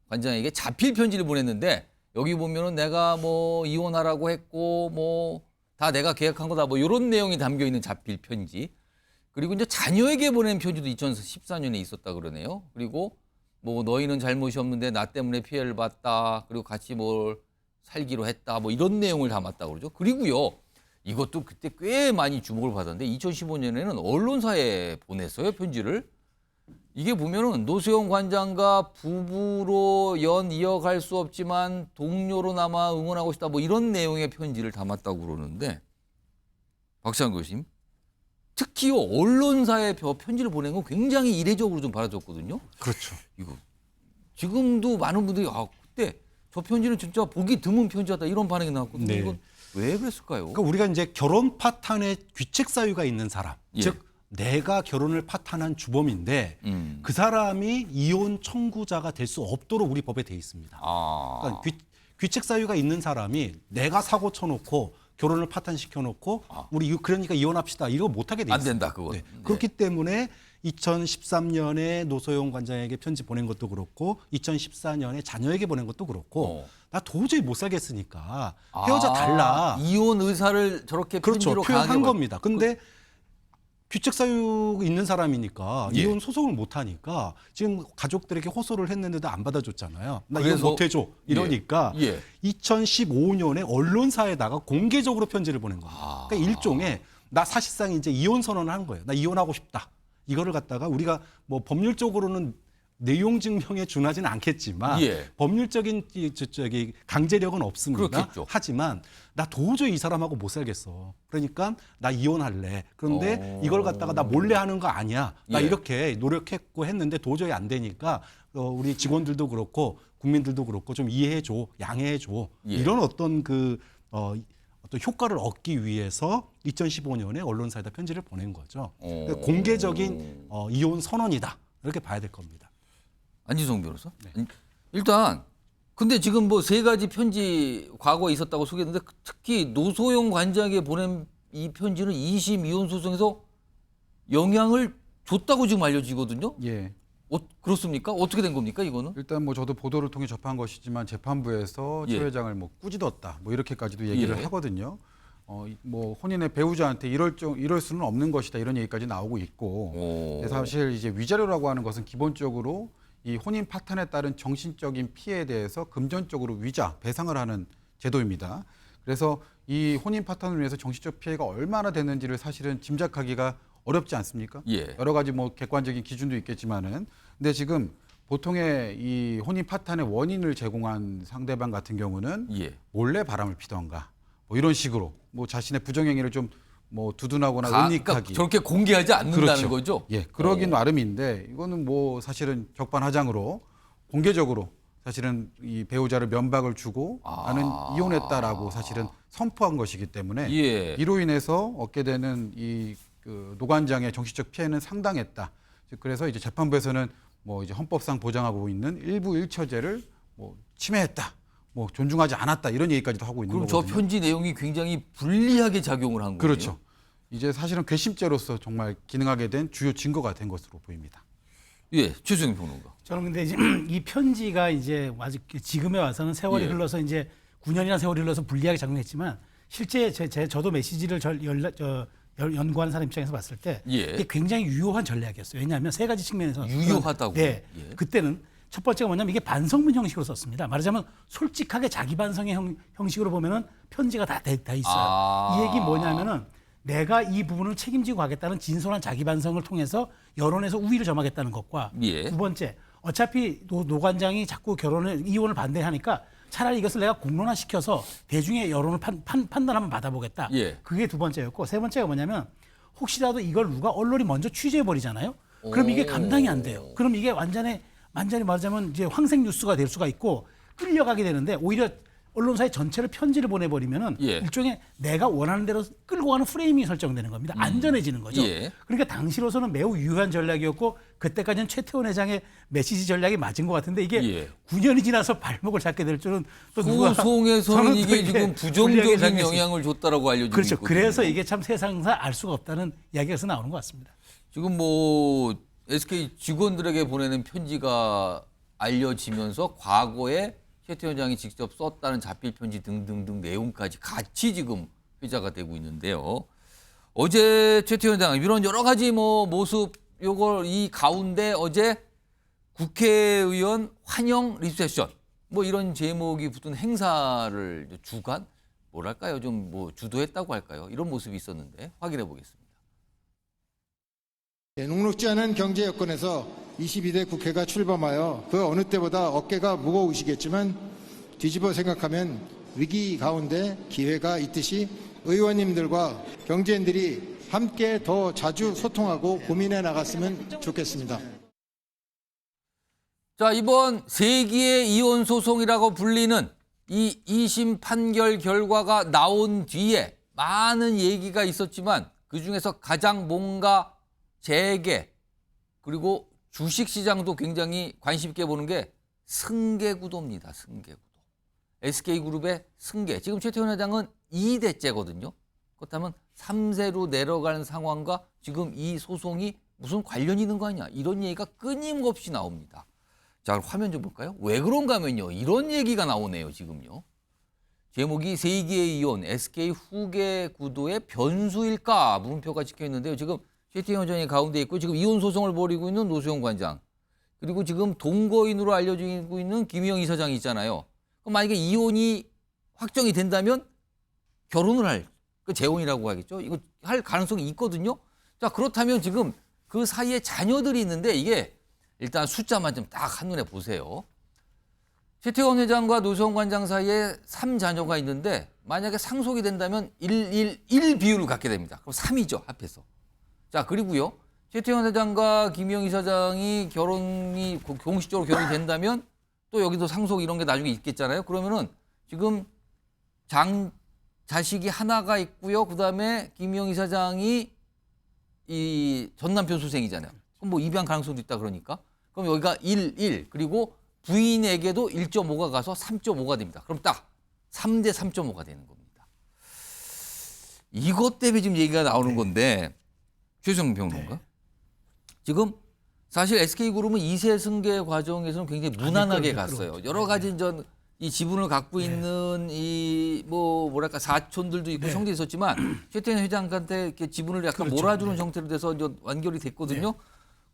관장에게 자필 편지를 보냈는데 여기 보면은 내가 뭐 이혼하라고 했고 뭐 다 내가 계약한 거다 뭐 이런 내용이 담겨 있는 자필 편지. 그리고 이제 자녀에게 보낸 편지도 2014년에 있었다 그러네요. 그리고 뭐 너희는 잘못이 없는데 나 때문에 피해를 봤다. 그리고 같이 뭘 살기로 했다. 뭐 이런 내용을 담았다 그러죠. 그리고요. 이것도 그때 꽤 많이 주목을 받았는데 2015년에는 언론사에 보냈어요, 편지를. 이게 보면은 노소영 관장과 부부로 연 이어갈 수 없지만 동료로나마 응원하고 싶다 뭐 이런 내용의 편지를 담았다고 그러는데 박찬 교수님 특히 언론사에 편지를 보낸 건 굉장히 이례적으로 좀 받아줬거든요. 그렇죠. 이거 지금도 많은 분들이 그때 저 편지는 진짜 보기 드문 편지였다 이런 반응이 나왔거든요. 네. 이건 왜 그랬을까요? 그러니까 우리가 이제 결혼 파탄에 귀책 사유가 있는 사람, 예. 즉 내가 결혼을 파탄한 주범인데 그 사람이 이혼 청구자가 될 수 없도록 우리 법에 돼 있습니다. 그러니까 귀책 사유가 있는 사람이 내가 사고 쳐놓고 결혼을 파탄시켜놓고 우리 그러니까 이혼합시다 이거 못하게 돼 있습니다. 안 된다 그건. 네. 그렇기 때문에 2013년에 노소영 관장에게 편지 보낸 것도 그렇고 2014년에 자녀에게 보낸 것도 그렇고 나 도저히 못 살겠으니까 헤어져 달라. 이혼 의사를 저렇게 그렇죠. 편지로 표현한 강하게 겁니다. 근데 귀책 사유 있는 사람이니까 예. 이혼 소송을 못 하니까 지금 가족들에게 호소를 했는데도 안 받아줬잖아요. 나 그래서- 이혼 못 해줘 이러니까 예. 2015년에 언론사에다가 공개적으로 편지를 보낸 겁니다. 그러니까 일종의 나 사실상 이제 이혼 선언을 한 거예요. 나 이혼하고 싶다. 이거를 갖다가 우리가 뭐 법률적으로는 내용 증명에 준하지는 않겠지만 예. 법률적인 강제력은 없습니다. 그렇겠죠. 하지만 나 도저히 이 사람하고 못 살겠어. 그러니까 나 이혼할래. 그런데 이걸 갖다가 나 몰래 하는 거 아니야. 나 예. 이렇게 노력했고 했는데 도저히 안 되니까 우리 직원들도 그렇고 국민들도 그렇고 좀 이해해줘, 양해해줘. 예. 이런 어떤 어떤 효과를 얻기 위해서 2015년에 언론사에다 편지를 보낸 거죠. 그러니까 공개적인 이혼 선언이다. 이렇게 봐야 될 겁니다. 안지성 변호사? 일단 근데 지금 뭐 3가지 편지 과거에 있었다고 소개했는데 특히 노소영 관장에게 보낸 이 편지는 2심 이혼 소송에서 영향을 줬다고 지금 알려지거든요. 예. 그렇습니까? 어떻게 된 겁니까 이거는? 일단 뭐 저도 보도를 통해 접한 것이지만 재판부에서 예. 최 회장을 뭐 꾸짖었다 뭐 이렇게까지도 얘기를 예. 하거든요. 뭐 혼인의 배우자한테 이럴 수는 없는 것이다 이런 얘기까지 나오고 있고 사실 이제 위자료라고 하는 것은 기본적으로 이 혼인 파탄에 따른 정신적인 피해에 대해서 금전적으로 위자 배상을 하는 제도입니다. 그래서 이 혼인 파탄을 위해서 정신적 피해가 얼마나 되는지를 사실은 짐작하기가 어렵지 않습니까? 예. 여러 가지 뭐 객관적인 기준도 있겠지만은 근데 지금 보통의 이 혼인 파탄의 원인을 제공한 상대방 같은 경우는 예. 몰래 바람을 피던가 뭐 이런 식으로 뭐 자신의 부정행위를 좀 뭐 두둔하거나 그러니까 은닉하기 저렇게 공개하지 않는다는 그렇죠. 거죠? 예, 그러긴 나름인데 이거는 뭐 사실은 적반하장으로 공개적으로 사실은 이 배우자를 면박을 주고 나는 이혼했다라고 사실은 선포한 것이기 때문에 예. 이로 인해서 얻게 되는 이 그 노관장의 정신적 피해는 상당했다. 즉 그래서 이제 재판부에서는 뭐 이제 헌법상 보장하고 있는 일부 일처제를 뭐 침해했다. 뭐 존중하지 않았다 이런 얘기까지도 하고 있는 그럼 거거든요. 저 편지 내용이 굉장히 불리하게 작용을 한 거예요. 그렇죠. 이제 사실은 괘씸죄로서 정말 기능하게 된 주요 증거가 된 것으로 보입니다. 예, 최수영 평론가. 저는 근데 이제 이 편지가 이제 아직 지금에 와서는 세월이 예. 흘러서 이제 9년이나 세월이 흘러서 불리하게 작용했지만 실제 저도 메시지를 연구하는 사람 입장에서 봤을 때 예. 이게 굉장히 유효한 전략이었어요. 왜냐하면 세 가지 측면에서 유효하다고요? 네, 예. 그때는 첫 번째가 뭐냐면 이게 반성문 형식으로 썼습니다. 말하자면 솔직하게 자기 반성의 형식으로 보면은 편지가 다 있어요. 이 얘기 뭐냐면은 내가 이 부분을 책임지고 가겠다는 진솔한 자기 반성을 통해서 여론에서 우위를 점하겠다는 것과 예. 두 번째 어차피 노 관장이 자꾸 이혼을 반대하니까 차라리 이것을 내가 공론화시켜서 대중의 여론을 판단 한번 받아보겠다. 예. 그게 두 번째였고 세 번째가 뭐냐면 혹시라도 이걸 누가 언론이 먼저 취재해버리잖아요. 그럼 이게 감당이 안 돼요. 그럼 이게 완전히 말하자면 이제 황색 뉴스가 될 수가 있고 끌려가게 되는데 오히려 언론사의 전체를 편지를 보내버리면은 예. 일종의 내가 원하는 대로 끌고 가는 프레임이 설정되는 겁니다. 안전해지는 거죠. 예. 그러니까 당시로서는 매우 유효한 전략이었고 그때까지는 최태원 회장의 메시지 전략이 맞은 것 같은데 이게 예. 9년이 지나서 발목을 잡게 될 줄은 또 누가 소송에서는 저는 또 이게 지금 부정적인 불리하게 영향을 줬다라고 알려지고 그렇죠. 있거든요. 그래서 이게 참 세상사 알 수가 없다는 이야기에서 나오는 것 같습니다. 지금 뭐 SK 직원들에게 보내는 편지가 알려지면서 과거에 최태원 회장이 직접 썼다는 자필 편지 등등등 내용까지 같이 지금 회자가 되고 있는데요. 어제 최태원 회장 이런 여러 가지 뭐 모습 요걸 이 가운데 어제 국회의원 환영 리셉션 뭐 이런 제목이 붙은 행사를 주관 뭐랄까요 좀 뭐 주도했다고 할까요 이런 모습이 있었는데 확인해 보겠습니다. 녹록지 않은 경제 여건에서 22대 국회가 출범하여 그 어느 때보다 어깨가 무거우시겠지만 뒤집어 생각하면 위기 가운데 기회가 있듯이 의원님들과 경제인들이 함께 더 자주 소통하고 고민해 나갔으면 좋겠습니다. 자, 이번 세기의 이혼 소송이라고 불리는 이 2심 판결 결과가 나온 뒤에 많은 얘기가 있었지만 그중에서 가장 뭔가 재계 그리고 주식시장도 굉장히 관심 있게 보는 게 승계구도입니다. 승계구도. SK그룹의 승계. 지금 최태원 회장은 2대째거든요. 그렇다면 3세로 내려가는 상황과 지금 이 소송이 무슨 관련이 있는 거 아니냐. 이런 얘기가 끊임없이 나옵니다. 자, 화면 좀 볼까요? 왜 그런가 하면요. 이런 얘기가 나오네요. 지금요. 제목이 세기의 이혼, SK 후계 구도의 변수일까? 물음표가 찍혀 있는데요. 지금 최태원 회장이 가운데 있고 지금 이혼 소송을 벌이고 있는 노수영 관장 그리고 지금 동거인으로 알려지고 있는 김희영 이사장이 있잖아요. 그럼 만약에 이혼이 확정이 된다면 결혼을 할, 그 재혼이라고 하겠죠. 이거 할 가능성이 있거든요. 자, 그렇다면 지금 그 사이에 자녀들이 있는데 이게 일단 숫자만 좀 딱 한눈에 보세요. 최태원 회장과 노수영 관장 사이에 3자녀가 있는데 만약에 상속이 된다면 1 비율을 갖게 됩니다. 그럼 3이죠, 합해서. 자, 그리고요. 최태원 회장과 김희영 이사장이 공식적으로 결혼이 된다면 또 여기도 상속 이런 게 나중에 있겠잖아요. 그러면은 지금 자식이 하나가 있고요. 그다음에 김희영 이사장이 이 전 남편 수생이잖아요. 그럼 뭐 입양 가능성도 있다 그러니까. 그럼 여기가 1 그리고 부인에게도 1.5가 가서 3.5가 됩니다. 그럼 딱 3대 3.5가 되는 겁니다. 이것 때문에 지금 얘기가 나오는 건데 최수영 평론가. 지금 사실 SK그룹은 2세 승계 과정에서는 굉장히 무난하게 갔어요. 여러 가지 이 지분을 갖고 있는 이 뭐랄까 사촌들도 있고 형제도 있었지만 최태원 회장한테 이렇게 지분을 약간 몰아주는 형태로 돼서 이제 완결이 됐거든요.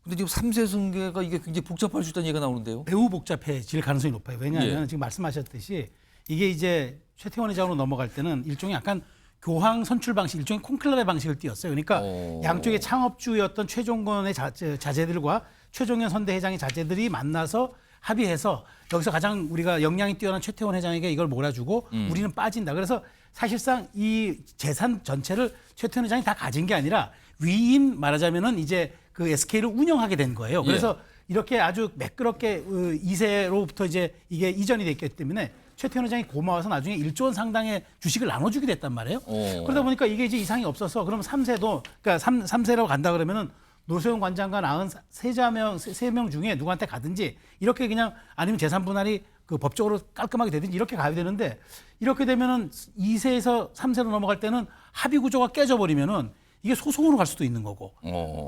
근데 지금 3세 승계가 이게 굉장히 복잡할 수 있다는 얘기가 나오는데요. 매우 복잡해질 가능성이 높아요. 왜냐하면 지금 말씀하셨듯이 이게 이제 최태원 회장으로 넘어갈 때는 일종의 약간 교황 선출 방식, 일종의 콘클라베 방식을 띄었어요. 그러니까 양쪽의 창업주였던 최종건의 자제들과 최종현 선대회장의 자제들이 만나서 합의해서 여기서 가장 우리가 역량이 뛰어난 최태원 회장에게 이걸 몰아주고 우리는 빠진다. 그래서 사실상 이 재산 전체를 최태원 회장이 다 가진 게 아니라 위임 말하자면은 이제 그 SK를 운영하게 된 거예요. 그래서 이렇게 아주 매끄럽게 2세로부터 이제 이게 이전이 됐기 때문에 최태원 회장이 고마워서 나중에 1조 원 상당의 주식을 나눠주게 됐단 말이에요. 그러다 보니까 이게 이제 이상이 없어서 그럼 3세도 그러니까 3세라고 간다 그러면은 노수영 관장과 낳은 3명 중에 누구한테 가든지 이렇게 그냥 아니면 재산 분할이 그 법적으로 깔끔하게 되든지 이렇게 가야 되는데 이렇게 되면은 2세에서 3세로 넘어갈 때는 합의 구조가 깨져버리면은 이게 소송으로 갈 수도 있는 거고.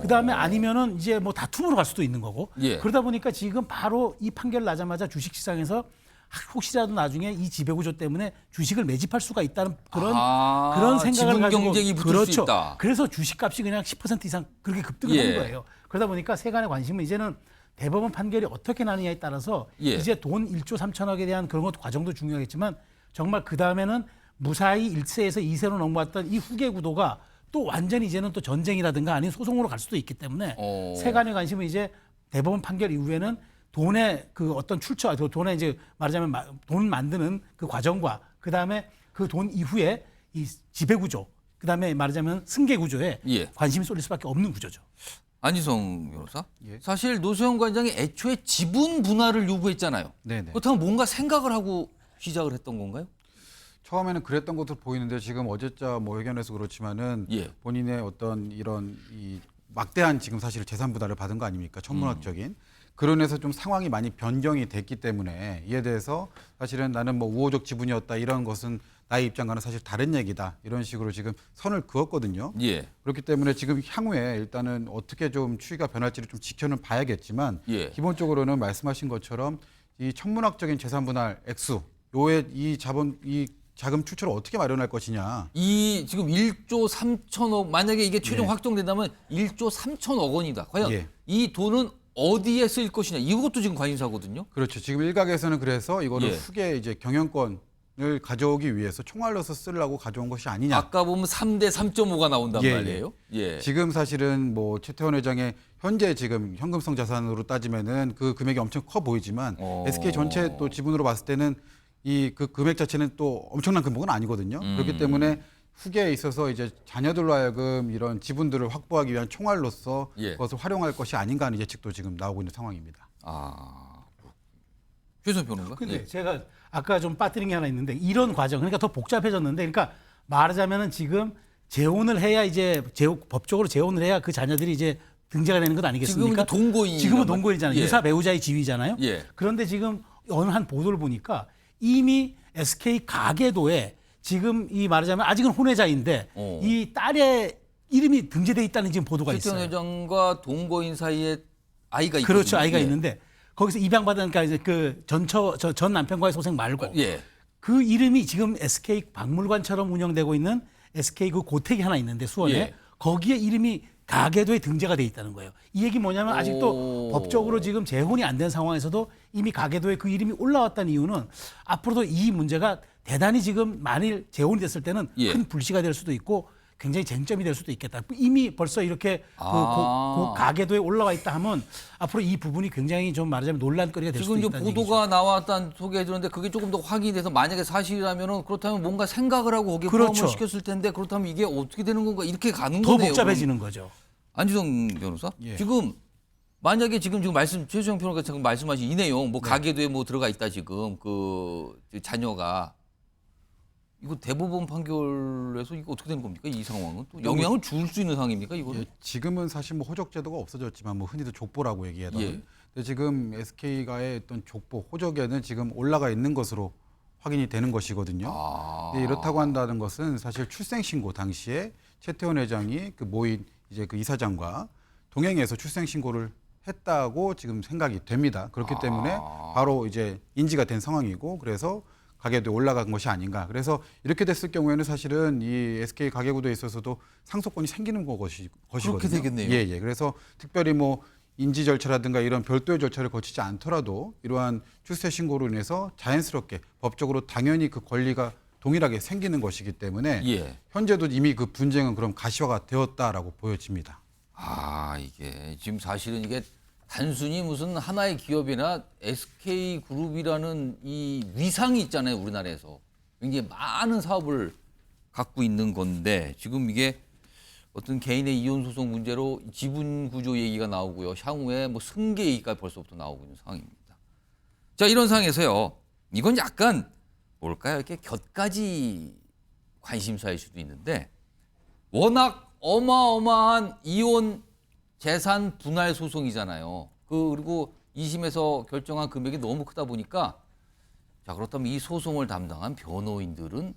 그다음에 아니면은 이제 뭐 다툼으로 갈 수도 있는 거고. 예. 그러다 보니까 지금 바로 이 판결 나자마자 주식시장에서 혹시라도 나중에 이 지배구조 때문에 주식을 매집할 수가 있다는 그런 생각을 지분 가지고 경쟁이 붙을 수 있다. 그래서 주식값이 그냥 10% 이상 그렇게 급등을 예. 하는 거예요. 그러다 보니까 세간의 관심은 이제는 대법원 판결이 어떻게 나느냐에 따라서 예. 이제 돈 1조 3천억에 대한 그런 것도 과정도 중요하겠지만 정말 그 다음에는 무사히 1세에서 2세로 넘어왔던 이 후계 구도가 또 완전히 이제는 또 전쟁이라든가 아닌 소송으로 갈 수도 있기 때문에 세간의 관심은 이제 대법원 판결 이후에는 돈의 그 어떤 출처, 돈의 이제 말하자면 돈 만드는 그 과정과 그 다음에 그 돈 이후에 이 지배 구조, 그 다음에 말하자면 승계 구조에 예. 관심이 쏠릴 수밖에 없는 구조죠. 안희성 변호사, 예. 사실 노소영 관장이 애초에 지분 분할을 요구했잖아요. 네네. 그렇다면 뭔가 생각을 하고 시작을 했던 건가요? 처음에는 그랬던 것으로 보이는데 지금 어제자 뭐 회견에서 그렇지만은 예. 본인의 어떤 이런 이 막대한 지금 사실 재산 분할을 받은 거 아닙니까? 천문학적인. 그런에서 좀 상황이 많이 변경이 됐기 때문에 이에 대해서 사실은 나는 뭐 우호적 지분이었다 이런 것은 나의 입장과는 사실 다른 얘기다 이런 식으로 지금 선을 그었거든요. 예. 그렇기 때문에 지금 향후에 일단은 어떻게 좀 추이가 변할지를 좀 지켜는 봐야겠지만 예. 기본적으로는 말씀하신 것처럼 이 천문학적인 재산 분할 액수 요에 이 자금 출처를 어떻게 마련할 것이냐. 이 지금 1조 3천억 만약에 이게 최종 예. 확정된다면 1조 3천억 원이다. 과연 예. 이 돈은 어디에 쓸 것이냐 이것도 지금 관심사거든요. 그렇죠. 지금 일각에서는 그래서 이거를 예. 후계 이제 경영권을 가져오기 위해서 총알로서 쓰려고 가져온 것이 아니냐. 아까 보면 3대 3.5가 나온단 예, 말이에요. 예. 지금 사실은 뭐 최태원 회장의 현재 지금 현금성 자산으로 따지면은 그 금액이 엄청 커 보이지만 SK 전체 또 지분으로 봤을 때는 이 그 금액 자체는 또 엄청난 금액은 아니거든요. 그렇기 때문에 후계에 있어서 이제 자녀들로 하여금 이런 지분들을 확보하기 위한 총알로서 예. 그것을 활용할 것이 아닌가 하는 예측도 지금 나오고 있는 상황입니다. 최선 변호사. 근데 예. 제가 아까 좀 빠뜨린 게 하나 있는데 이런 과정, 그러니까 더 복잡해졌는데, 그러니까 말하자면은 지금 재혼을 해야 이제 법적으로 재혼을 해야 그 자녀들이 이제 등재가 되는 것 아니겠습니까? 지금은 동거인. 지금은 동거인이잖아요. 예. 유사 배우자의 지위잖아요. 예. 그런데 지금 어느 한 보도를 보니까 이미 SK 가계도에 지금 이 말하자면 아직은 혼외자인데 이 딸의 이름이 등재돼 있다는 지금 보도가 최태원 있어요. 회장과 동거인 사이에 아이가 있거든요. 그렇죠. 아이가 예. 있는데 거기서 입양받으니까 이제 그 전 남편과의 소생 말고 예. 그 이름이 지금 SK 박물관처럼 운영되고 있는 SK 그 고택이 하나 있는데 수원에 예. 거기에 이름이 가계도에 등재가 돼 있다는 거예요. 이 얘기 뭐냐면 아직도 법적으로 지금 재혼이 안 된 상황에서도 이미 가계도에 그 이름이 올라왔다는 이유는 앞으로도 이 문제가 대단히 지금 만일 재혼이 됐을 때는 예. 큰 불씨가 될 수도 있고 굉장히 쟁점이 될 수도 있겠다. 이미 벌써 이렇게 그 가계도에 올라와 있다 하면 앞으로 이 부분이 굉장히 좀 말하자면 논란거리가 될 수도 지금 있다는 이제 보도가 나왔다는 소개해 주는데 그게 조금 더 확인이 돼서 만약에 사실이라면은 그렇다면 뭔가 생각을 하고 거기에 그렇죠. 포함을 시켰을 텐데 그렇다면 이게 어떻게 되는 건가 이렇게 가는 더 거네요. 복잡해지는 거죠. 안지성 변호사, 예. 지금 만약에 지금 최수영 변호사가 지금 말씀하신 이 내용, 뭐 네. 가계도에 뭐 들어가 있다 지금 그 자녀가 이거 대법원 판결에서 이거 어떻게 되는 겁니까? 이 상황은 또 영향을 줄 수 있는 상황입니까? 이거는? 예, 지금은 사실 뭐 호적 제도가 없어졌지만 뭐 흔히들 족보라고 얘기하던. 예. 근데 지금 SK가의 어떤 족보 호적에는 지금 올라가 있는 것으로 확인이 되는 것이거든요. 근데 이렇다고 한다는 것은 사실 출생 신고 당시에 최태원 회장이 그 모인 이제 그 이사장과 동행해서 출생 신고를 했다고 지금 생각이 됩니다. 그렇기 때문에 바로 이제 인지가 된 상황이고 그래서 가계도에 올라간 것이 아닌가. 그래서 이렇게 됐을 경우에는 사실은 이 SK 가계구도에 있어서도 상속권이 생기는 것이거든요. 그렇게 되겠네요. 예, 예. 그래서 특별히 뭐 인지 절차라든가 이런 별도의 절차를 거치지 않더라도 이러한 출생 신고로 인해서 자연스럽게 법적으로 당연히 그 권리가 동일하게 생기는 것이기 때문에 예. 현재도 이미 그 분쟁은 그럼 가시화가 되었다라고 보여집니다. 이게 지금 사실은 이게 단순히 무슨 하나의 기업이나 SK그룹이라는 이 위상이 있잖아요, 우리나라에서. 굉장히 많은 사업을 갖고 있는 건데 지금 이게 어떤 개인의 이혼 소송 문제로 지분 구조 얘기가 나오고요. 향후에 뭐 승계 얘기까지 벌써부터 나오고 있는 상황입니다. 자, 이런 상황에서요. 이건 약간 뭘까요? 이렇게 곁가지 관심사일 수도 있는데 워낙 어마어마한 이혼 재산 분할 소송이잖아요. 그리고 2심에서 결정한 금액이 너무 크다 보니까 자, 그렇다면 이 소송을 담당한 변호인들은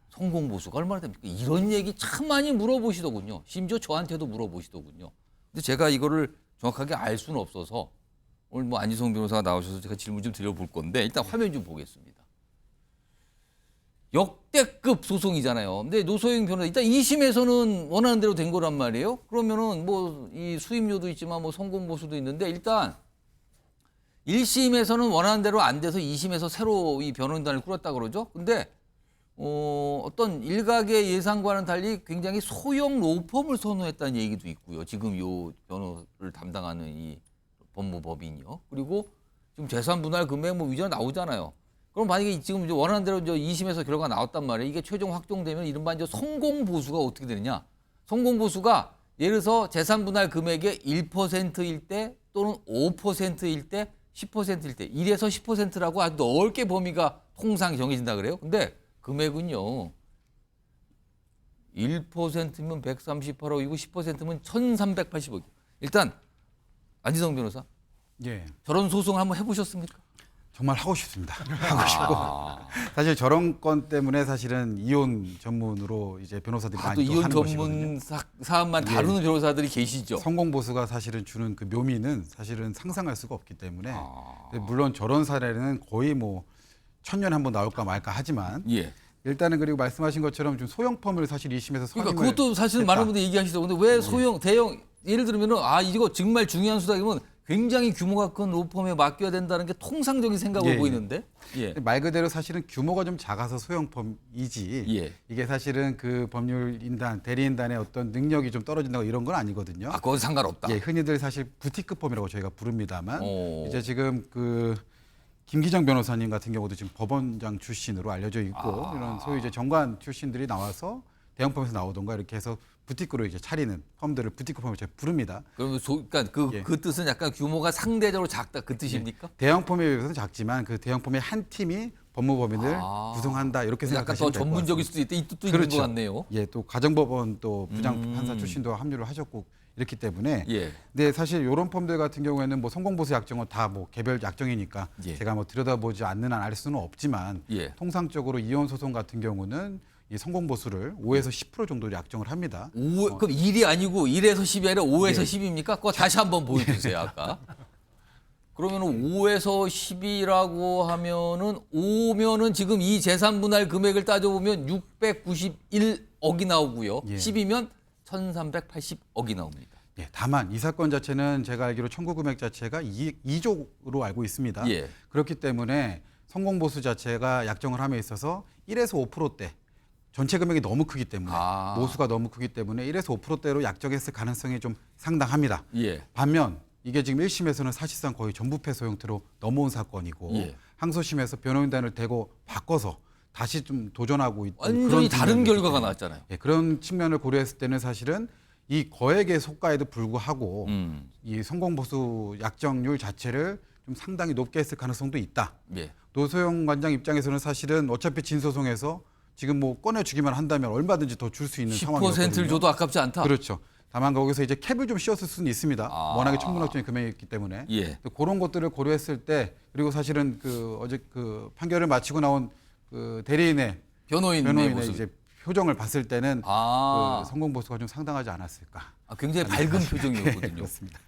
성공보수가 얼마나 됩니까? 이런 얘기 참 많이 물어보시더군요. 심지어 저한테도 물어보시더군요. 근데 제가 이거를 정확하게 알 수는 없어서 오늘 뭐 안희성 변호사가 나오셔서 제가 질문 좀 드려볼 건데 일단 화면 좀 보겠습니다. 역대급 소송이잖아요. 근데 노소영 변호사 일단 2심에서는 원하는 대로 된 거란 말이에요. 그러면은 뭐 이 수임료도 있지만 뭐 성공보수도 있는데 일단 1심에서는 원하는 대로 안 돼서 2심에서 새로 이 변호인단을 꾸렸다 그러죠. 근데 어떤 일각의 예상과는 달리 굉장히 소형 로펌을 선호했다는 얘기도 있고요. 지금 요 변호를 담당하는 이 법무법인이요. 그리고 지금 재산 분할 금액 뭐 위전 나오잖아요. 그럼 만약에 지금 이제 원하는 대로 이제 2심에서 결과가 나왔단 말이에요. 이게 최종 확정되면 이른바 이제 성공 보수가 어떻게 되느냐? 성공 보수가 예를 들어서 재산 분할 금액의 1%일 때 또는 5%일 때 10%일 때 1에서 10%라고 아주 넓게 범위가 통상 정해진다 그래요. 근데 금액은요. 1%면 138억이고 10%면 1,380억이요. 일단 안희성 변호사. 예. 저런 소송을 한번 해보셨습니까? 정말 하고 싶습니다. 하고 싶고 사실 저런 건 때문에 사실은 이혼 전문으로 이제 변호사들이 또 많이 또 이혼 하는 전문 것이거든요. 사안만 다루는 예. 변호사들이 계시죠. 성공 보수가 사실은 주는 그 묘미는 사실은 상상할 수가 없기 때문에 물론 저런 사례는 거의 뭐 1000년에 한 번 나올까 말까 하지만 예. 일단은 그리고 말씀하신 것처럼 좀 소형 펌을 사실 2심에서 선임을 그러니까 그것도 사실 했다. 많은 분들이 얘기하시더라고요. 근데 왜 소형, 대형 예를 들면은 이거 정말 중요한 수사이면 굉장히 규모가 큰 로펌에 맡겨야 된다는 게 통상적인 생각으로 예, 보이는데. 예. 말 그대로 사실은 규모가 좀 작아서 소형 펌이지 예. 이게 사실은 그 법률인단 대리인단의 어떤 능력이 좀 떨어진다고 이런 건 아니거든요. 그건 상관없다. 예, 흔히들 사실 부티크 펌이라고 저희가 부릅니다만 오. 이제 지금 그 김기정 변호사님 같은 경우도 지금 법원장 출신으로 알려져 있고 이런 소위 이제 정관 출신들이 나와서 대형 펌에서 나오던가 이렇게 해서 부티크로 이제 차리는 펌들을 부티크 펌을 제가 부릅니다. 그러면 그러니까 그 뜻은 약간 규모가 상대적으로 작다 그 뜻입니까? 대형 펌에 비해서는 작지만 그 대형 펌의 한 팀이 법무법인을 구성한다 이렇게 약간 생각하시면 더 될 것 전문적일 같습니다. 수도 있다 이 뜻도 그렇죠. 있는 것 같네요. 예, 또 가정법원 또 부장 판사 출신도 합류를 하셨고 이렇기 때문에 예. 근데 사실 이런 펌들 같은 경우에는 뭐 성공보수 약정은 다 뭐 개별 약정이니까 예. 제가 뭐 들여다보지 않는 한 알 수는 없지만 예. 통상적으로 이혼 소송 같은 경우는 이 성공보수를 5에서 10% 정도 약정을 합니다. 그럼 1이 아니고 1에서 10이 아니라 5에서 예. 10입니까? 그거 다시 한번 보여주세요 아까. 그러면은 5에서 10이라고 하면은 5면은 지금 이 재산 분할 금액을 따져보면 691억이 나오고요. 예. 10이면 1,380억이 나옵니다. 예, 다만 이 사건 자체는 제가 알기로 청구 금액 자체가 2조로 알고 있습니다. 예. 그렇기 때문에 성공보수 자체가 약정을 함에 있어서 1에서 5%대 전체 금액이 너무 크기 때문에 모수가 너무 크기 때문에 1에서 5%대로 약정했을 가능성이 좀 상당합니다. 예. 반면 이게 지금 1심에서는 사실상 거의 전부 패소 형태로 넘어온 사건이고 예. 항소심에서 변호인단을 대고 바꿔서 다시 좀 도전하고 있던 완전히 그런 다른 측면이 결과가 있기 때문에 나왔잖아요. 예, 그런 측면을 고려했을 때는 사실은 이 거액의 속가에도 불구하고 이 성공보수 약정률 자체를 좀 상당히 높게 했을 가능성도 있다. 예. 노소영 관장 입장에서는 사실은 어차피 진소송에서 지금 뭐 꺼내주기만 한다면 얼마든지 더 줄 수 있는 상황이었거든요. 10%를 줘도 아깝지 않다. 그렇죠. 다만 거기서 이제 캡을 좀 씌웠을 수는 있습니다. 워낙에 천문학적인 금액이었기 때문에 예. 그런 것들을 고려했을 때 그리고 사실은 그 어제 그 판결을 마치고 나온 그 대리인의 변호인의 모습. 이제 표정을 봤을 때는 그 성공보수가 좀 상당하지 않았을까. 굉장히 밝은 표정이었거든요. 네, 그렇습니다.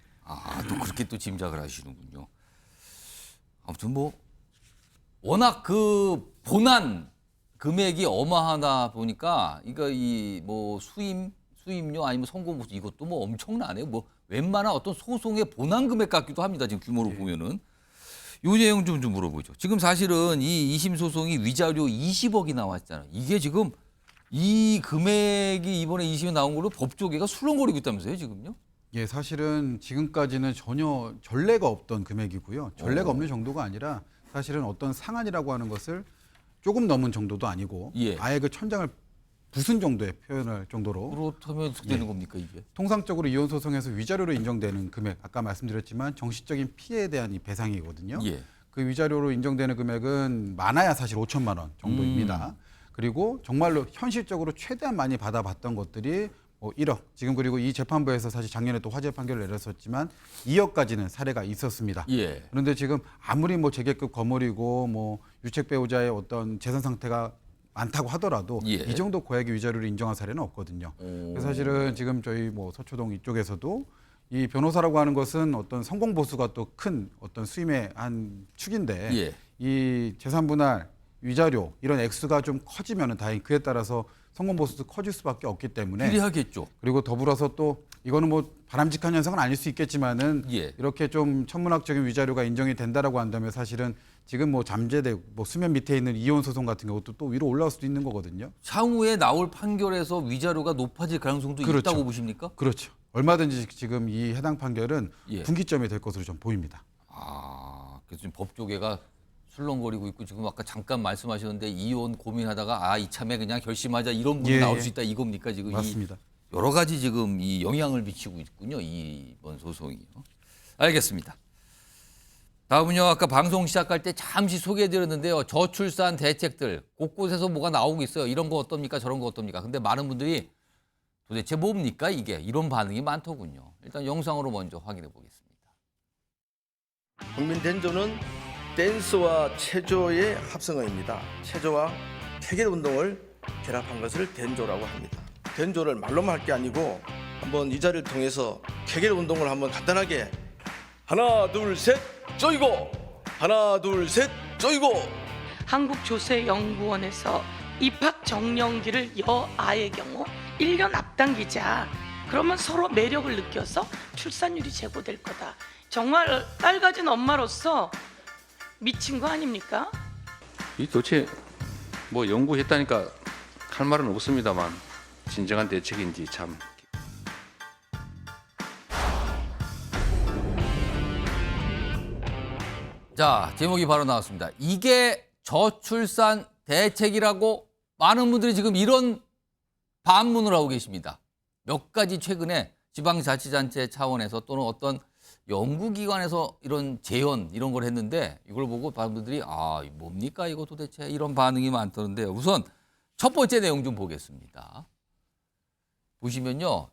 또 그렇게 또 짐작을 하시는군요. 아무튼 뭐 워낙 그 본안 금액이 어마하다 보니까 이거 이 뭐 수임료 아니면 성공보수 이것도 뭐 엄청나네요. 뭐 웬만한 어떤 소송의 본안 금액 같기도 합니다. 지금 규모로 보면은. 요 내용 좀 물어보죠. 지금 사실은 이 2심 소송이 위자료 20억이 나왔잖아요. 이게 지금 이 금액이 이번에 2심에 나온 걸로 법조계가 술렁거리고 있다면서요, 지금요? 예, 사실은 지금까지는 전혀 전례가 없던 금액이고요. 전례가 없는 정도가 아니라 사실은 어떤 상한이라고 하는 것을 조금 넘은 정도도 아니고 예. 아예 그 천장을 부순 정도의 표현할 정도로 그렇다면 어떻게 되는 겁니까, 이게? 통상적으로 이혼 소송에서 위자료로 인정되는 금액 아까 말씀드렸지만 정신적인 피해에 대한 이 배상이거든요. 예. 그 위자료로 인정되는 금액은 많아야 사실 5천만 원 정도입니다. 그리고 정말로 현실적으로 최대한 많이 받아봤던 것들이 뭐 1억 지금 그리고 이 재판부에서 사실 작년에 또 화재 판결을 내렸었지만 2억까지는 사례가 있었습니다. 예. 그런데 지금 아무리 뭐 재계급 거물이고 뭐 유책 배우자의 어떤 재산 상태가 많다고 하더라도 예. 이 정도 고액의 위자료를 인정한 사례는 없거든요. 그래서 사실은 지금 저희 뭐 서초동 이쪽에서도 이 변호사라고 하는 것은 어떤 성공 보수가 또 큰 어떤 수임의 한 축인데 예. 이 재산 분할, 위자료 이런 액수가 좀 커지면은 다행히 그에 따라서 성공 보수도 커질 수밖에 없기 때문에 유리하겠죠. 그리고 더불어서 또 이거는 뭐 바람직한 현상은 아닐 수 있겠지만은 예. 이렇게 좀 천문학적인 위자료가 인정이 된다라고 한다면 사실은 지금 뭐 잠재되고 뭐 수면 밑에 있는 이혼 소송 같은 경우도 또 위로 올라올 수도 있는 거거든요. 향후에 나올 판결에서 위자료가 높아질 가능성도 그렇죠. 있다고 보십니까? 그렇죠. 얼마든지 지금 이 해당 판결은 예. 분기점이 될 것으로 좀 보입니다. 아, 그래서 지금 법조계가 술렁거리고 있고 지금 아까 잠깐 말씀하셨는데 이혼 고민하다가 이참에 그냥 결심하자 이런 분이 예, 나올 예. 수 있다 이겁니까 지금? 맞습니다. 이 여러 가지 지금 이 영향을 미치고 있군요 이번 소송이요. 알겠습니다. 다음은요 아까 방송 시작할 때 잠시 소개해드렸는데요 저출산 대책들 곳곳에서 뭐가 나오고 있어요. 이런 거 어떻습니까? 저런 거 어떻습니까? 근데 많은 분들이 도대체 뭡니까 이게 이런 반응이 많더군요. 일단 영상으로 먼저 확인해 보겠습니다. 국민 댄조는 댄스와 체조의 합성어입니다. 체조와 케겔 운동을 결합한 것을 댄조라고 합니다. 댄조를 말로만 할 게 아니고 한번 이 자리를 통해서 케겔 운동을 한번 간단하게 하나 둘 셋 쪼이고 하나 둘 셋 쪼이고. 한국조세연구원에서 입학 정년기를 여아의 경우 1년 앞당기자. 그러면 서로 매력을 느껴서 출산율이 제고될 거다. 정말 딸 가진 엄마로서 미친 거 아닙니까? 이 도대체 뭐 연구했다니까 할 말은 없습니다만 진정한 대책인지 참. 자, 제목이 바로 나왔습니다. 이게 저출산 대책이라고 많은 분들이 지금 이런 반문을 하고 계십니다. 몇 가지 최근에 지방자치단체 차원에서 또는 어떤 연구기관에서 이런 재연 이런 걸 했는데 이걸 보고 많은 분들이 뭡니까 이거 도대체 이런 반응이 많던데요. 우선 첫 번째 내용 좀 보겠습니다. 보시면요.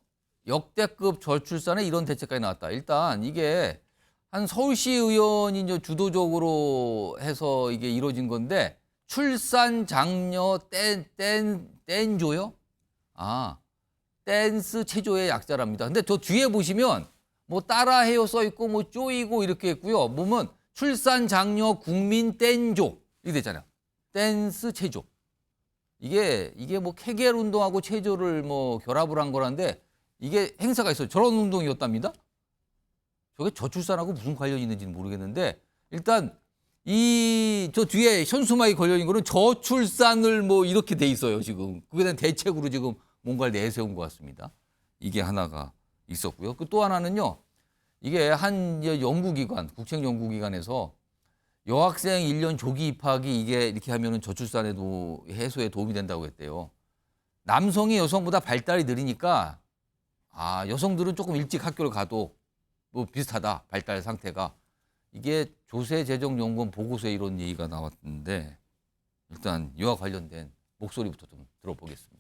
역대급 저출산에 이런 대책까지 나왔다. 일단 이게 한 서울시 의원이 이제 주도적으로 해서 이게 이루어진 건데 출산 장려 댄조요? 댄스 체조의 약자랍니다. 근데 저 뒤에 보시면 뭐 따라해요 써 있고 뭐 쪼이고 이렇게 했고요. 보면 출산 장려 국민 댄조 이렇게 됐잖아요. 댄스 체조. 이게 뭐 케겔 운동하고 체조를 뭐 결합을 한 거란데 이게 행사가 있어요. 저런 운동이었답니다. 저게 저출산하고 무슨 관련이 있는지는 모르겠는데 일단 저 뒤에 현수막이 걸려 있는 거는 저출산을 뭐 이렇게 돼 있어요. 지금 그에 대한 대책으로 지금 뭔가를 내세운 것 같습니다. 이게 하나가 있었고요. 또 하나는요. 이게 한 연구기관, 국책연구기관에서 여학생 1년 조기 입학이 이게 이렇게 하면은 저출산에도 해소에 도움이 된다고 했대요. 남성이 여성보다 발달이 느리니까 여성들은 조금 일찍 학교를 가도 뭐 비슷하다 발달 상태가. 이게 조세재정연구원 보고서에 이런 얘기가 나왔는데 일단 이와 관련된 목소리부터 좀 들어보겠습니다.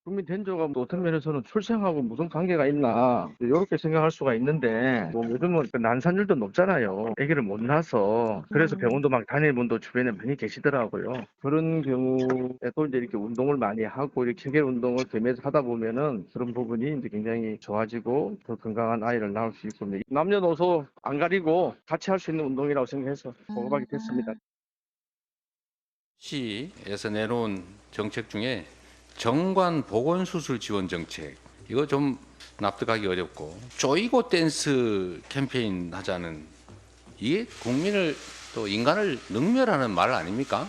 국민 댄조가 어떤 면에서는 출생하고 무슨 관계가 있나 이렇게 생각할 수가 있는데 뭐 요즘은 그 난산율도 높잖아요. 아기를 못 낳아서 그래서 병원도 막 다니는 분도 주변에 많이 계시더라고요. 그런 경우에도 이제 이렇게 운동을 많이 하고 이렇게 케겔 운동을 겸해서 하다 보면은 그런 부분이 이제 굉장히 좋아지고 더 건강한 아이를 낳을 수 있고 남녀노소 안 가리고 같이 할 수 있는 운동이라고 생각해서 보고받게 됐습니다. 시에서 내놓은 정책 중에 정관 보건수술 지원 정책 이거 좀 납득하기 어렵고 쪼이고 댄스 캠페인 하자는 이게 국민을 또 인간을 능멸하는 말 아닙니까?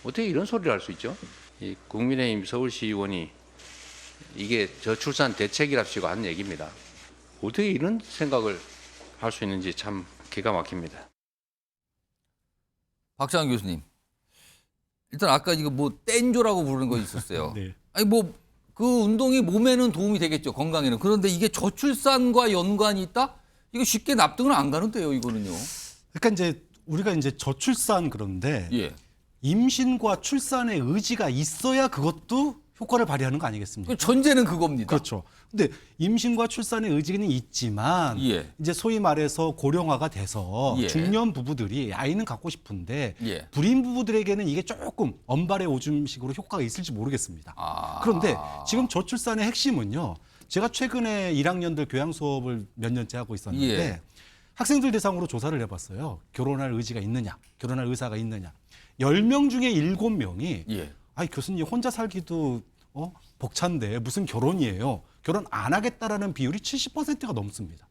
어떻게 이런 소리를 할 수 있죠? 이 국민의힘 서울시 의원이 이게 저출산 대책이랍시고 한 얘기입니다. 어떻게 이런 생각을 할 수 있는지 참 기가 막힙니다. 박찬원 교수님. 일단 아까 이거 뭐 댄조라고 부르는 거 있었어요. 네. 아니 뭐 그 운동이 몸에는 도움이 되겠죠. 건강에는. 그런데 이게 저출산과 연관이 있다? 이거 쉽게 납득은 안 가는데요. 이거는요. 그러니까 이제 우리가 이제 저출산 그런데 예. 임신과 출산의 의지가 있어야 그것도 효과를 발휘하는 거 아니겠습니까? 그 전제는 그겁니다. 그렇죠. 근데 임신과 출산의 의지는 있지만 예. 이제 소위 말해서 고령화가 돼서 예. 중년 부부들이 아이는 갖고 싶은데 예. 불임 부부들에게는 이게 조금 언발의 오줌식으로 효과가 있을지 모르겠습니다. 아. 그런데 지금 저출산의 핵심은요. 제가 최근에 1학년들 교양 수업을 몇 년째 하고 있었는데 예. 학생들 대상으로 조사를 해봤어요. 결혼할 의지가 있느냐, 결혼할 의사가 있느냐. 10명 중에 7명이 예. 아니 교수님 혼자 살기도 벅찬데 무슨 결혼이에요. 결혼 안 하겠다라는 비율이 70%가 넘습니다.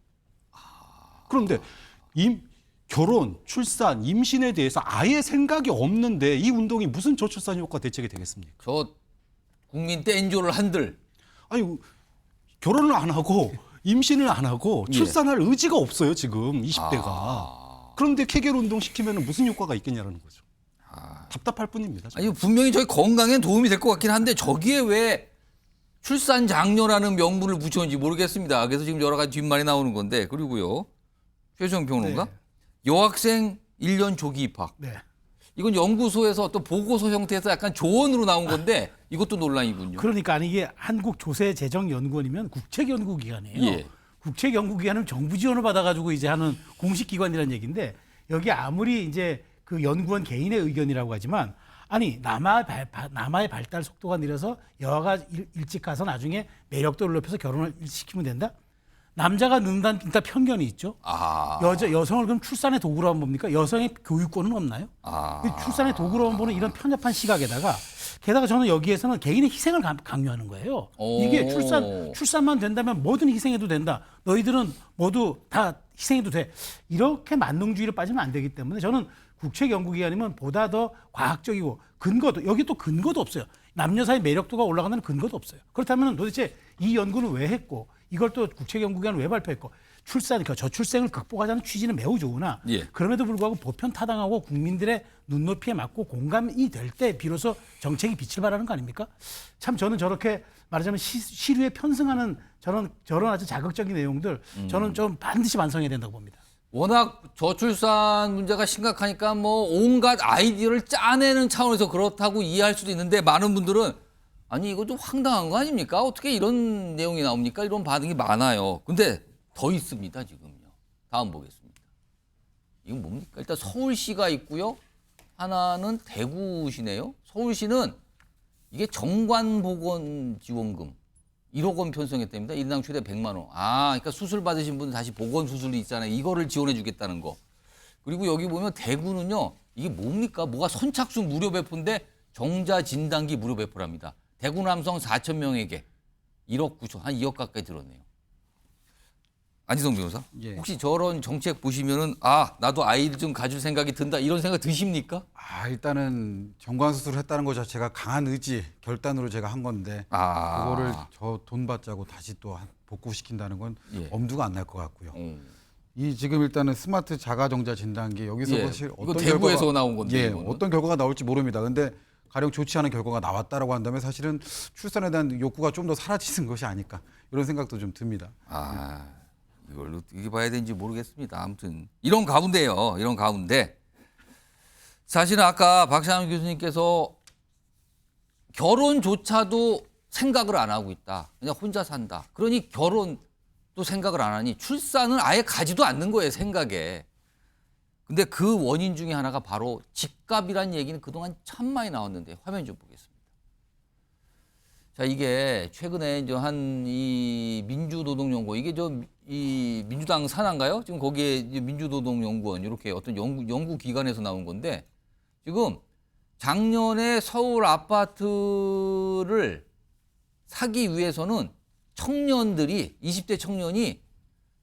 그런데 결혼, 출산, 임신에 대해서 아예 생각이 없는데 이 운동이 무슨 저출산 효과 대책이 되겠습니까? 저 국민 땡조를 한들. 아니 결혼을 안 하고 임신을 안 하고 예. 출산할 의지가 없어요 지금 20대가. 그런데 케겔 운동 시키면 무슨 효과가 있겠냐라는 거죠. 답답할 뿐입니다. 아니 분명히 저희 건강에 도움이 될 것 같긴 한데 저기에 왜 출산 장려라는 명분을 붙였는지 모르겠습니다. 그래서 지금 여러 가지 뒷말이 나오는 건데 그리고요 최수영 평론가 네. 여학생 1년 조기 입학. 네. 이건 연구소에서 어떤 보고서 형태에서 약간 조언으로 나온 건데 이것도 논란이군요. 그러니까 아니 이게 한국조세재정연구원이면 국책연구기관이에요. 예. 국책연구기관은 정부 지원을 받아가지고 이제 하는 공식기관이라는 얘기인데 여기 아무리 이제 그 연구원 개인의 의견이라고 하지만 아니 남아의 발달 속도가 느려서 여아가 일찍 가서 나중에 매력도를 높여서 결혼을 시키면 된다? 남자가 늦는다는 일단 편견이 있죠. 여성을 그럼 출산의 도구로 하면 뭡니까? 여성의 교육권은 없나요? 출산의 도구로 하면 보는 이런 편협한 시각에다가 게다가 저는 여기에서는 개인의 희생을 강요하는 거예요. 이게 출산만 된다면 뭐든 희생해도 된다. 너희들은 모두 다 희생해도 돼. 이렇게 만능주의로 빠지면 안 되기 때문에 저는 국책연구기관이면 보다 더 과학적이고 근거도 여기 또 근거도 없어요. 남녀 사이 매력도가 올라간다는 근거도 없어요. 그렇다면 도대체 이 연구는 왜 했고 이걸 또 국책연구기관은 왜 발표했고 저출생을 극복하자는 취지는 매우 좋으나 예. 그럼에도 불구하고 보편 타당하고 국민들의 눈높이에 맞고 공감이 될 때 비로소 정책이 빛을 발하는 거 아닙니까? 참 저는 저렇게 말하자면 시류에 편승하는 저런 아주 자극적인 내용들 저는 좀 반드시 반성해야 된다고 봅니다. 워낙 저출산 문제가 심각하니까 뭐 온갖 아이디어를 짜내는 차원에서 그렇다고 이해할 수도 있는데 많은 분들은 아니 이거 좀 황당한 거 아닙니까? 어떻게 이런 내용이 나옵니까? 이런 반응이 많아요. 근데 더 있습니다 지금요. 다음 보겠습니다. 이건 뭡니까? 일단 서울시가 있고요. 하나는 대구시네요. 서울시는 이게 정관보건지원금 1억 원 편성했답니다. 인당 최대 100만 원. 그러니까 수술 받으신 분은 다시 보건 수술이 있잖아요. 이거를 지원해 주겠다는 거. 그리고 여기 보면 대구는요. 이게 뭡니까? 뭐가 선착순 무료 배포인데 정자 진단기 무료 배포랍니다. 대구 남성 4천 명에게 1억 9천, 한 2억 가까이 들었네요. 안지성 변호사, 예. 혹시 저런 정책 보시면은 나도 아이를 좀 가질 생각이 든다 이런 생각 드십니까? 일단은 정관 수술을 했다는 것 자체가 강한 의지, 결단으로 제가 한 건데 그거를 저 돈 받자고 다시 또 복구시킨다는 건 예. 엄두가 안 날 것 같고요. 이 지금 일단은 스마트 자가정자 진단기 여기서 예. 사실 이거 대구에서 나온 건데 이거는. 어떤 결과가 나올지 모릅니다. 근데 가령 좋지 않은 결과가 나왔다라고 한다면 사실은 출산에 대한 욕구가 좀 더 사라지는 것이 아닐까 이런 생각도 좀 듭니다. 이걸 어떻게 봐야 되는지 모르겠습니다. 아무튼 이런 가운데요. 이런 가운데 사실은 아까 박찬호 교수님께서 결혼조차도 생각을 안 하고 있다. 그냥 혼자 산다. 그러니 결혼도 생각을 안 하니 출산은 아예 가지도 않는 거예요. 생각에. 근데 그 원인 중에 하나가 바로 집값이라는 얘기는 그동안 참 많이 나왔는데 화면 좀 보겠습니다. 자, 이게 최근에 이제 한 이 민주노동연구원 이게 이 민주당 산하인가요? 지금 거기에 이제 민주노동연구원 이렇게 어떤 연구 기관에서 나온 건데 지금 작년에 서울 아파트를 사기 위해서는 청년들이 20대 청년이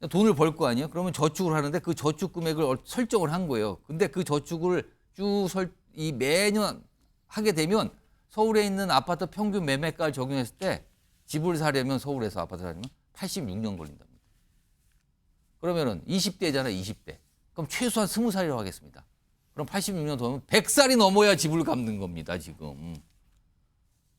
돈을 벌 거 아니에요? 그러면 저축을 하는데 그 저축 금액을 설정을 한 거예요. 근데 그 저축을 매년 하게 되면 서울에 있는 아파트 평균 매매가를 적용했을 때 집을 사려면 서울에서 아파트 사려면 86년 걸린답니다. 그러면은 20대잖아요, 20대. 그럼 최소한 20살이라고 하겠습니다. 그럼 86년 더면 100살이 넘어야 집을 갚는 겁니다, 지금.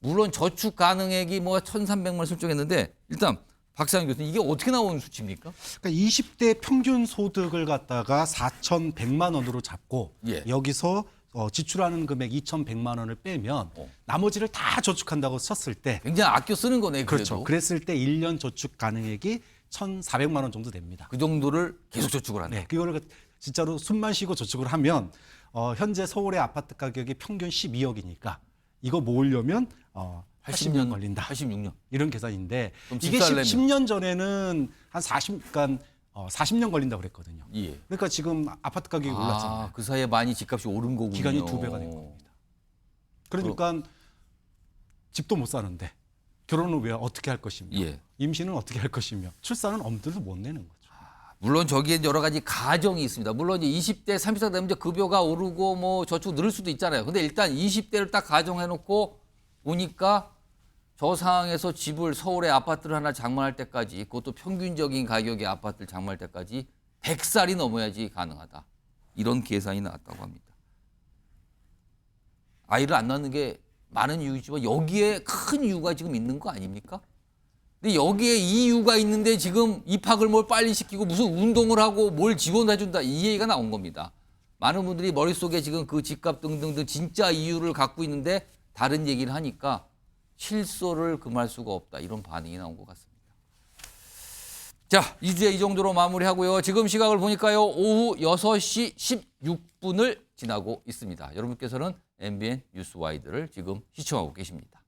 물론 저축 가능액이 1,300만 원 설정했는데 일단 박상현 교수님 이게 어떻게 나온 수치입니까? 그러니까 20대 평균 소득을 갖다가 4,100만 원으로 잡고 예. 여기서 지출하는 금액 2,100만 원을 빼면 나머지를 다 저축한다고 쳤을 때 굉장히 아껴 쓰는 거네. 그래도. 그렇죠. 그랬을 때 1년 저축 가능액이 1,400만 원 정도 됩니다. 그 정도를 계속 저축을 한다. 네, 그거를 진짜로 숨만 쉬고 저축을 하면 현재 서울의 아파트 가격이 평균 12억이니까 이거 모으려면 80년 걸린다. 86년. 이런 계산인데 그럼 이게 집살려면. 10년 전에는 한 40년 걸린다고 그랬거든요. 예. 그러니까 지금 아파트 가격이 올랐잖아요. 그 사이에 많이 집값이 오른 거군요. 기간이 2배가 된 겁니다. 그러니까 집도 못 사는데 결혼은 왜 어떻게 할 것이며 예. 임신은 어떻게 할 것이며 출산은 엄두도 못 내는 거죠. 물론 저기에 여러 가지 가정이 있습니다. 물론 이제 20대, 30대 되면 이제 급여가 오르고 뭐 저축 늘을 수도 있잖아요. 근데 일단 20대를 딱 가정해놓고 보니까 저 상황에서 집을 서울의 아파트를 하나 장만할 때까지 그것도 평균적인 가격의 아파트를 장만할 때까지 100살이 넘어야지 가능하다. 이런 계산이 나왔다고 합니다. 아이를 안 낳는 게 많은 이유지만 여기에 큰 이유가 지금 있는 거 아닙니까? 근데 여기에 이유가 있는데 지금 입학을 뭘 빨리 시키고 무슨 운동을 하고 뭘 지원해준다 이 얘기가 나온 겁니다. 많은 분들이 머릿속에 지금 그 집값 등등등 진짜 이유를 갖고 있는데 다른 얘기를 하니까 실소를 금할 수가 없다. 이런 반응이 나온 것 같습니다. 자, 이 주제 이 정도로 마무리하고요. 지금 시각을 보니까요. 오후 6시 16분을 지나고 있습니다. 여러분께서는 MBN 뉴스와이드를 지금 시청하고 계십니다.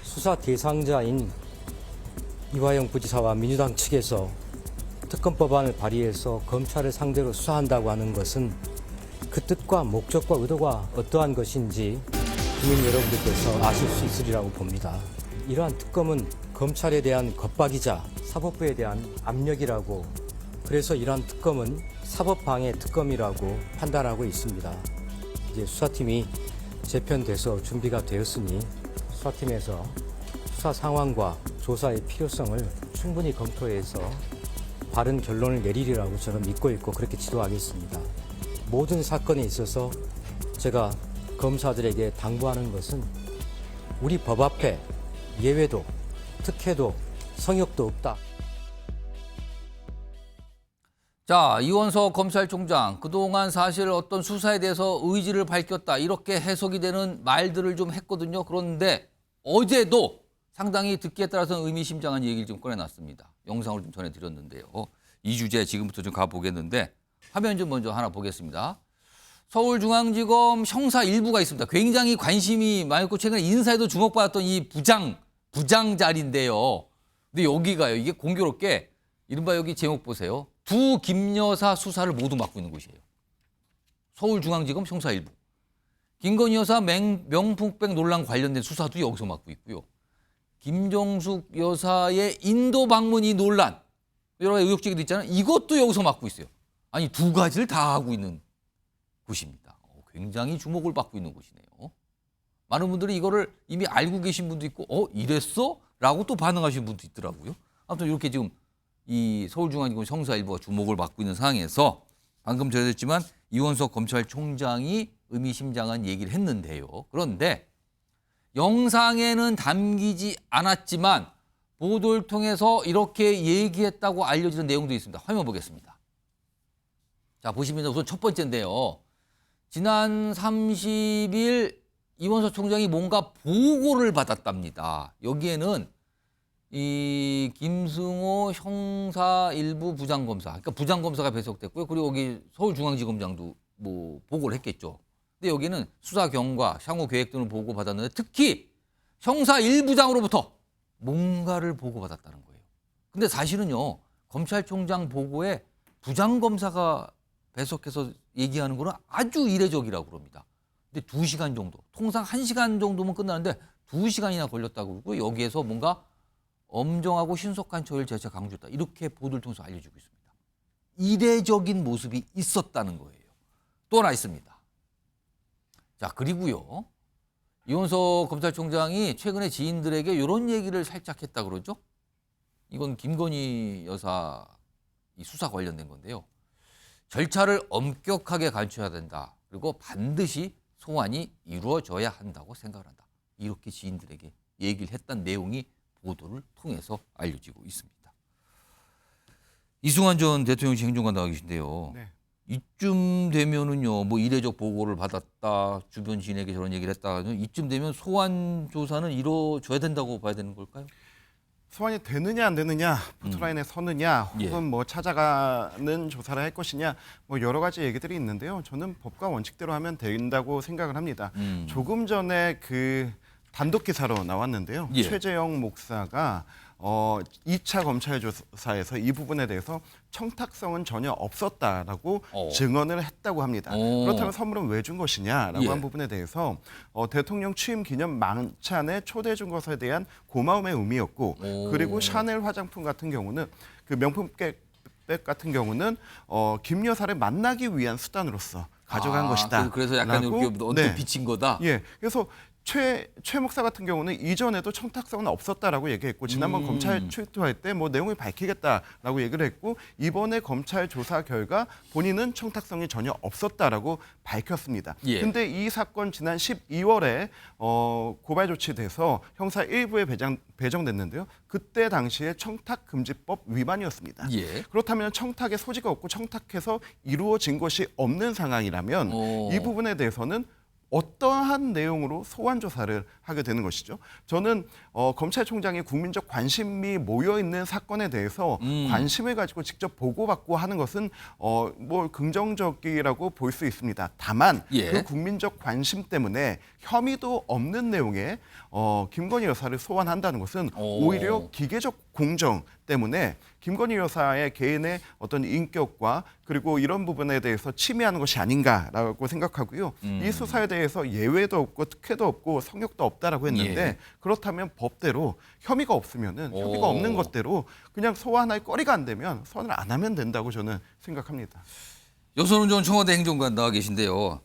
수사 대상자인 이화영 부지사와 민주당 측에서 특검법안을 발의해서 검찰을 상대로 수사한다고 하는 것은 그 뜻과 목적과 의도가 어떠한 것인지 국민 여러분들께서 아실 수 있으리라고 봅니다. 이러한 특검은 검찰에 대한 겁박이자 사법부에 대한 압력이라고, 그래서 이러한 특검은 사법방해 특검이라고 판단하고 있습니다. 이제 수사팀이 재편돼서 준비가 되었으니 수사팀에서 수사 상황과 조사의 필요성을 충분히 검토해서 바른 결론을 내리리라고 저는 믿고 있고 그렇게 지도하겠습니다. 모든 사건에 있어서 제가 검사들에게 당부하는 것은 우리 법 앞에 예외도 특혜도 성역도 없다. 자, 이원석 검찰총장 그동안 사실 어떤 수사에 대해서 의지를 밝혔다 이렇게 해석이 되는 말들을 좀 했거든요. 그런데 어제도 상당히 듣기에 따라서는 의미심장한 얘기를 좀 꺼내놨습니다. 영상을 좀 전해드렸는데요. 이 주제 지금부터 좀 가보겠는데 화면 좀 먼저 하나 보겠습니다. 서울중앙지검 형사 1부가 있습니다. 굉장히 관심이 많고 최근에 인사에도 주목받았던 이 부장 자리인데요. 근데 여기가요. 이게 공교롭게 이른바 여기 제목 보세요. 두 김여사 수사를 모두 맡고 있는 곳이에요. 서울중앙지검 형사 1부. 김건희 여사 명품백 논란 관련된 수사도 여기서 맡고 있고요. 김정숙 여사의 인도 방문 이 논란, 여러 가지 의혹 제기도 있잖아요. 이것도 여기서 맡고 있어요. 아니 두 가지를 다 하고 있는 곳입니다. 굉장히 주목을 받고 있는 곳이네요. 많은 분들이 이거를 이미 알고 계신 분도 있고 이랬어? 라고 또 반응하시는 분도 있더라고요. 아무튼 이렇게 지금 이 서울중앙지검 형사 1부가 주목을 받고 있는 상황에서 방금 전해드렸지만 이원석 검찰총장이 의미심장한 얘기를 했는데요. 그런데 영상에는 담기지 않았지만 보도를 통해서 이렇게 얘기했다고 알려지는 내용도 있습니다. 화면 보겠습니다. 자, 보시면 우선 첫 번째인데요. 지난 30일 이원석 총장이 뭔가 보고를 받았답니다. 여기에는 이 김승호 형사 1부 부장검사, 그러니까 부장검사가 배석됐고요. 그리고 여기 서울중앙지검장도 뭐 보고를 했겠죠. 근데 여기는 수사 경과, 향후 계획 등을 보고받았는데 특히 형사 1부장으로부터 뭔가를 보고받았다는 거예요. 근데 사실은요, 검찰총장 보고에 부장검사가 배석해서 얘기하는 거는 아주 이례적이라고 그럽니다. 근데 2시간 정도, 통상 1시간 정도면 끝나는데 2시간이나 걸렸다고 그러고 여기에서 뭔가 엄정하고 신속한 처리를 재차 강조했다. 이렇게 보도를 통해서 알려지고 있습니다. 이례적인 모습이 있었다는 거예요. 또 하나 있습니다. 자, 그리고요. 이원석 검찰총장이 최근에 지인들에게 이런 얘기를 살짝 했다 그러죠. 이건 김건희 여사 이 수사 관련된 건데요. 절차를 엄격하게 갖춰야 된다. 그리고 반드시 소환이 이루어져야 한다고 생각을 한다. 이렇게 지인들에게 얘기를 했던 내용이 보도를 통해서 알려지고 있습니다. 이승환 전 대통령실 행정관 나와 계신데요. 네. 이쯤 되면은요, 뭐 이례적 보고를 받았다, 주변 지인에게 저런 얘기를 했다, 이쯤 되면 소환 조사는 이루어져야 된다고 봐야 되는 걸까요? 소환이 되느냐 안 되느냐, 포토라인에 서느냐, 혹은 예. 뭐 찾아가는 조사를 할 것이냐, 뭐 여러 가지 얘기들이 있는데요. 저는 법과 원칙대로 하면 된다고 생각을 합니다. 조금 전에 그 단독 기사로 나왔는데요. 예. 최재형 목사가 2차 검찰 조사에서 이 부분에 대해서 청탁성은 전혀 없었다라고 증언을 했다고 합니다. 그렇다면 선물은 왜 준 것이냐라고 예. 한 부분에 대해서 대통령 취임 기념 만찬에 초대해 준 것에 대한 고마움의 의미였고, 그리고 샤넬 화장품 같은 경우는 그 명품백 같은 경우는 김 여사를 만나기 위한 수단으로서 가져간 것이다. 그래서 약간 이렇게 언뜻 비친 거다. 예, 그래서 최 목사 같은 경우는 이전에도 청탁성은 없었다라고 얘기했고, 지난번 검찰 출두할 때 뭐 내용을 밝히겠다라고 얘기를 했고, 이번에 검찰 조사 결과 본인은 청탁성이 전혀 없었다라고 밝혔습니다. 예. 근데 이 사건 지난 12월에 고발 조치돼서 형사 1부에 배정됐는데요. 그때 당시에 청탁금지법 위반이었습니다. 예. 그렇다면 청탁의 소지가 없고 청탁해서 이루어진 것이 없는 상황이라면 이 부분에 대해서는 어떠한 내용으로 소환 조사를 하게 되는 것이죠. 저는 검찰총장이 국민적 관심이 모여 있는 사건에 대해서 관심을 가지고 직접 보고받고 하는 것은 뭐 긍정적이라고 볼 수 있습니다. 다만 예. 그 국민적 관심 때문에 혐의도 없는 내용의 김건희 여사를 소환한다는 것은 오히려 기계적 공정 때문에 김건희 여사의 개인의 어떤 인격과 그리고 이런 부분에 대해서 침해하는 것이 아닌가라고 생각하고요. 이 수사에 대해서 예외도 없고 특혜도 없고 성역도 없다라고 했는데 예. 그렇다면 법대로 혐의가 없으면은 혐의가 없는 것대로 그냥 소환할 거리가 안 되면 소환을 안 하면 된다고 저는 생각합니다. 여선훈 전 청와대 행정관 나와 계신데요.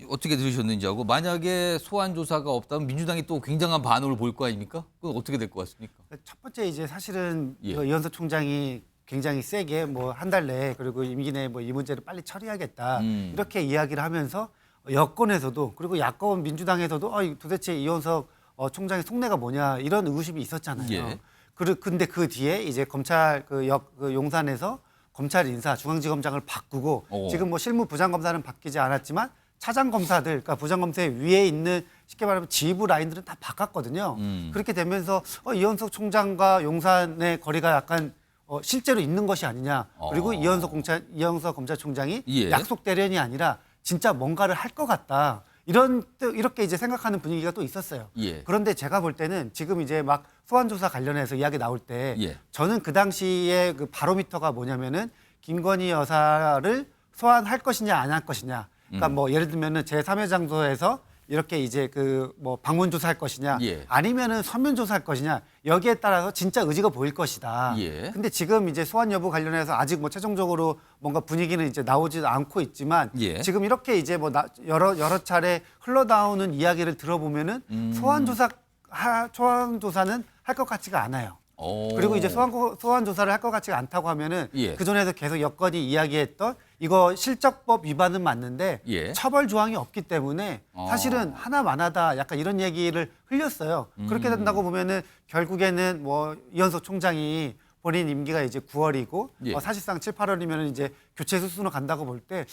어떻게 들으셨는지 하고, 만약에 소환 조사가 없다면 민주당이 또 굉장한 반응을 보일 거 아닙니까? 그건 어떻게 될 것 같습니까? 첫 번째 이제 사실은 예. 이현석 총장이 굉장히 세게 뭐 한 달 내에 그리고 임기 내에 뭐 이 문제를 빨리 처리하겠다 이렇게 이야기를 하면서 여권에서도 그리고 야권 민주당에서도 도대체 이현석 총장의 속내가 뭐냐 이런 의구심이 있었잖아요. 예. 근데 그 뒤에 이제 검찰 그 용산에서 검찰 인사 중앙지검장을 바꾸고 지금 뭐 실무 부장검사는 바뀌지 않았지만 차장 검사들, 그러니까 부장검사 위에 있는 쉽게 말하면 지휘부 라인들은 다 바꿨거든요. 그렇게 되면서 이현석 총장과 용산의 거리가 약간 실제로 있는 것이 아니냐. 그리고 이현석 검찰총장이 예. 약속 대련이 아니라 진짜 뭔가를 할 것 같다. 이렇게 이제 생각하는 분위기가 또 있었어요. 예. 그런데 제가 볼 때는 지금 이제 막 소환 조사 관련해서 이야기 나올 때 예. 저는 그 당시에 그 바로미터가 뭐냐면은 김건희 여사를 소환할 것이냐 안 할 것이냐. 그러니까 뭐 예를 들면은 제3의 장소에서 이렇게 이제 그 뭐 방문 조사할 것이냐 예. 아니면은 서면 조사할 것이냐 여기에 따라서 진짜 의지가 보일 것이다. 예. 근데 지금 이제 소환 여부 관련해서 아직 뭐 최종적으로 뭔가 분위기는 이제 나오지도 않고 있지만 예. 지금 이렇게 이제 뭐 여러 차례 흘러나오는 이야기를 들어보면은 소환 조사는 할 것 같지가 않아요. 그리고 이제 소환 조사를 할 것 같지가 않다고 하면은 예. 그 전에도 계속 여건이 이야기했던 이거 실적법 위반은 맞는데 예. 처벌 조항이 없기 때문에 사실은 하나만하다 약간 이런 얘기를 흘렸어요. 그렇게 된다고 보면은 결국에는 뭐 이현석 총장이 본인 임기가 이제 9월이고 예. 사실상 7, 8월이면 이제 교체 수순으로 간다고 볼 때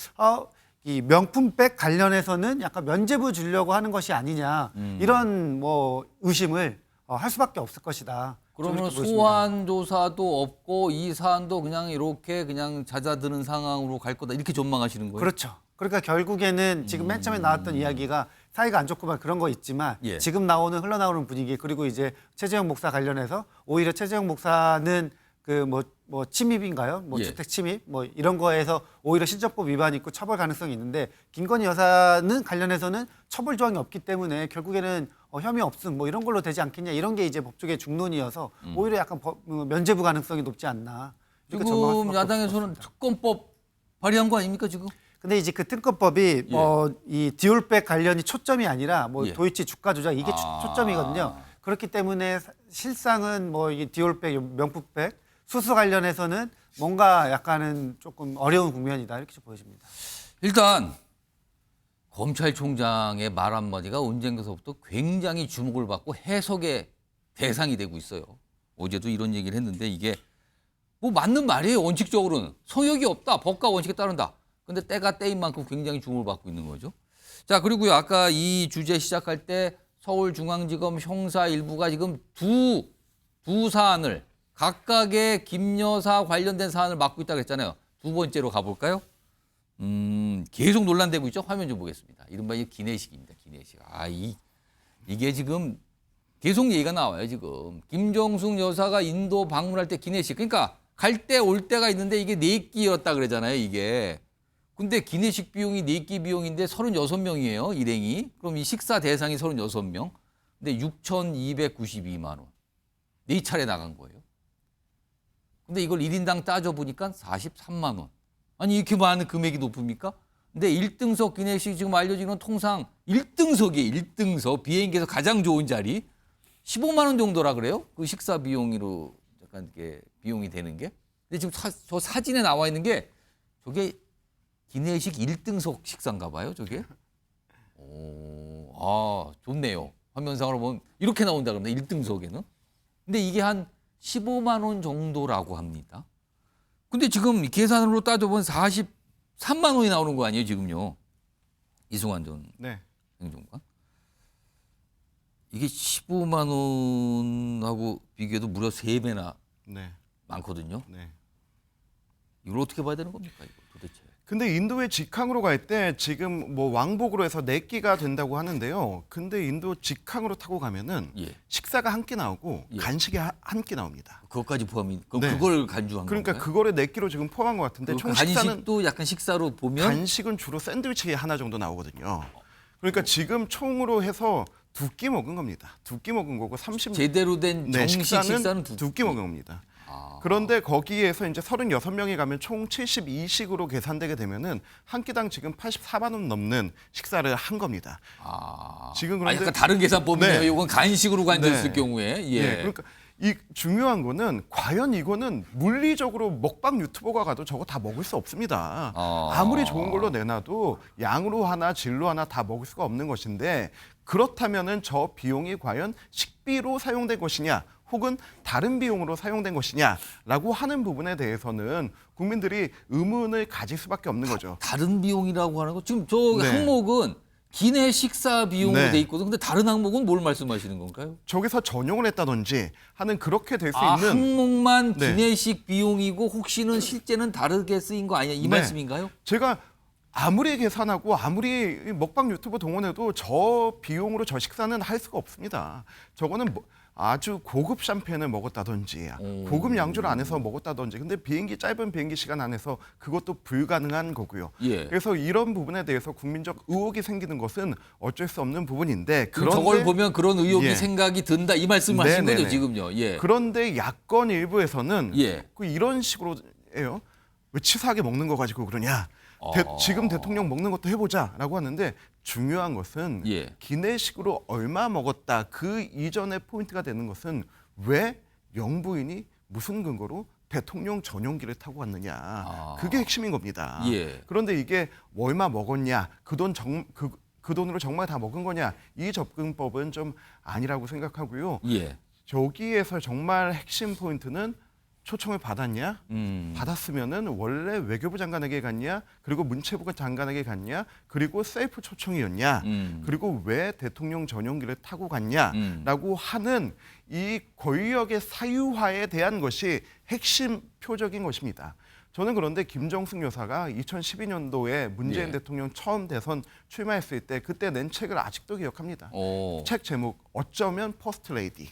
이 명품백 관련해서는 약간 면죄부 주려고 하는 것이 아니냐 이런 뭐 의심을 할 수밖에 없을 것이다. 그러면 소환 조사도 없고 이 사안도 그냥 이렇게 그냥 잦아드는 상황으로 갈 거다 이렇게 전망하시는 거예요? 그렇죠. 그러니까 결국에는 지금 맨 처음에 나왔던 이야기가 사이가 안 좋고 막 그런 거 있지만 예. 지금 흘러나오는 분위기 그리고 이제 최재형 목사 관련해서 오히려 최재형 목사는 그 뭐 침입인가요? 뭐 예. 주택 침입 뭐 이런 거에서 오히려 실적법 위반이 있고 처벌 가능성이 있는데 김건희 여사는 관련해서는 처벌 조항이 없기 때문에 결국에는 혐의 없음 뭐 이런 걸로 되지 않겠냐 이런 게 이제 법조계 중론이어서 오히려 약간 면죄부 가능성이 높지 않나. 이렇게 전망할 지금 수밖에 야당에서는 없을 것 같습니다. 특검법 발의한 거 아닙니까 지금? 근데 이제 그 특검법이 이 디올백 관련이 초점이 아니라 뭐 예. 도이치 주가 조작 이게 초점이거든요. 그렇기 때문에 실상은 뭐 이 디올백, 명품백 수수 관련해서는 뭔가 약간은 조금 어려운 국면이다 이렇게 좀 보여집니다. 일단 검찰총장의 말 한마디가 언젠가서부터 굉장히 주목을 받고 해석의 대상이 되고 있어요. 어제도 이런 얘기를 했는데 이게 뭐 맞는 말이에요. 원칙적으로는 성역이 없다. 법과 원칙에 따른다. 근데 때가 때인 만큼 굉장히 주목을 받고 있는 거죠. 자, 그리고요. 아까 이 주제 시작할 때 서울중앙지검 형사 일부가 지금 두 사안을 각각의 김 여사 관련된 사안을 맡고 있다고 했잖아요. 두 번째로 가볼까요? 계속 논란되고 있죠. 화면 좀 보겠습니다. 이른바 이 기내식입니다. 기내식. 이게 지금 계속 얘기가 나와요. 지금 김정숙 여사가 인도 방문할 때 기내식. 그러니까 갈 때 올 때가 있는데 이게 4끼였다 그러잖아요. 이게. 근데 기내식 비용이 4끼 비용인데 36명이에요. 일행이. 그럼 이 식사 대상이 36명. 근데 6,292만 원. 4차례 나간 거예요. 근데 이걸 1인당 따져보니까 43만 원. 아니 이렇게 많은 금액이 높습니까? 근데 1등석 기내식 지금 알려지는 통상 1등석이에요. 1등석. 비행기에서 가장 좋은 자리. 15만 원 정도라 그래요. 그 식사 비용으로 약간 이렇게 비용이 되는 게. 근데 지금 저 사진에 나와 있는 게 저게 기내식 1등석 식사인가 봐요. 저게. 좋네요. 화면상으로 보면 이렇게 나온다 그러면 1등석에는. 근데 이게 한 15만 원 정도라고 합니다. 근데 지금 계산으로 따져보면 43만 원이 나오는 거 아니에요, 지금요. 이승환 전 행정관. 이게 15만 원하고 비교해도 무려 3배나 많거든요. 이걸 어떻게 봐야 되는 겁니까, 이거 도대체? 근데 인도에 직항으로 갈 때 지금 뭐 왕복으로 해서 4끼가 된다고 하는데요. 근데 인도 직항으로 타고 가면은 식사가 한 끼 나오고 간식이 한 끼 나옵니다. 그것까지 포함이 그걸 간주한 그러니까 건가요? 그거를 4끼로 지금 포함한 것 같은데 총 식사는 간식도 약간 식사로 보면 간식은 주로 샌드위치 하나 정도 나오거든요. 그러니까 지금 총으로 해서 2끼 먹은 겁니다. 2끼 먹은 거고 30 제대로 된 정식 식사는 2끼 먹은 겁니다. 그런데 거기에서 이제 36명이 가면 총 72식으로 계산되게 되면은 한 끼당 지금 84만 원 넘는 식사를 한 겁니다. 지금 그런데 약간 다른 계산법이네요. 이건 간식으로 간주했을 경우에. 그러니까 이 중요한 거는 과연 이거는 물리적으로 먹방 유튜버가 가도 저거 다 먹을 수 없습니다. 아무리 좋은 걸로 내놔도 양으로 하나 질로 하나 다 먹을 수가 없는 것인데 그렇다면은 저 비용이 과연 식비로 사용된 것이냐 혹은 다른 비용으로 사용된 것이냐라고 하는 부분에 대해서는 국민들이 의문을 가질 수밖에 없는 거죠. 다른 비용이라고 하는 거 지금 저 항목은 기내 식사 비용으로 돼 있거든. 근데 다른 항목은 뭘 말씀하시는 건가요? 저기서 전용을 했다든지 하는 그렇게 될 수 있는 항목만 기내식 비용이고 혹시는 실제는 다르게 쓰인 거 아니냐 이 말씀인가요? 제가 아무리 계산하고 아무리 먹방 유튜버 동원해도 저 비용으로 저 식사는 할 수가 없습니다. 저거는 아주 고급 샴페인을 먹었다든지 고급 양주를 안에서 먹었다든지 근데 짧은 비행기 시간 안에서 그것도 불가능한 거고요. 그래서 이런 부분에 대해서 국민적 의혹이 생기는 것은 어쩔 수 없는 부분인데 그런데 저걸 보면 그런 의혹이 생각이 든다 이 말씀하신 거죠 지금요. 그런데 야권 일부에서는 이런 식으로 해요. 왜 치사하게 먹는 거 가지고 그러냐. 지금 대통령 먹는 것도 해보자라고 하는데 중요한 것은 기내식으로 얼마 먹었다. 그 이전의 포인트가 되는 것은 왜 영부인이 무슨 근거로 대통령 전용기를 타고 왔느냐. 그게 핵심인 겁니다. 그런데 이게 얼마 먹었냐. 그 돈으로 정말 다 먹은 거냐. 이 접근법은 좀 아니라고 생각하고요. 저기에서 정말 핵심 포인트는 초청을 받았냐? 받았으면은 원래 외교부 장관에게 갔냐? 그리고 문체부가 장관에게 갔냐? 그리고 셀프 초청이었냐? 그리고 왜 대통령 전용기를 타고 갔냐? 라고 하는 이 권력의 사유화에 대한 것이 핵심 표적인 것입니다. 저는 그런데 김정숙 여사가 2012년도에 문재인 대통령 처음 대선 출마했을 때 그때 낸 책을 아직도 기억합니다. 책 제목 어쩌면 퍼스트 레이디.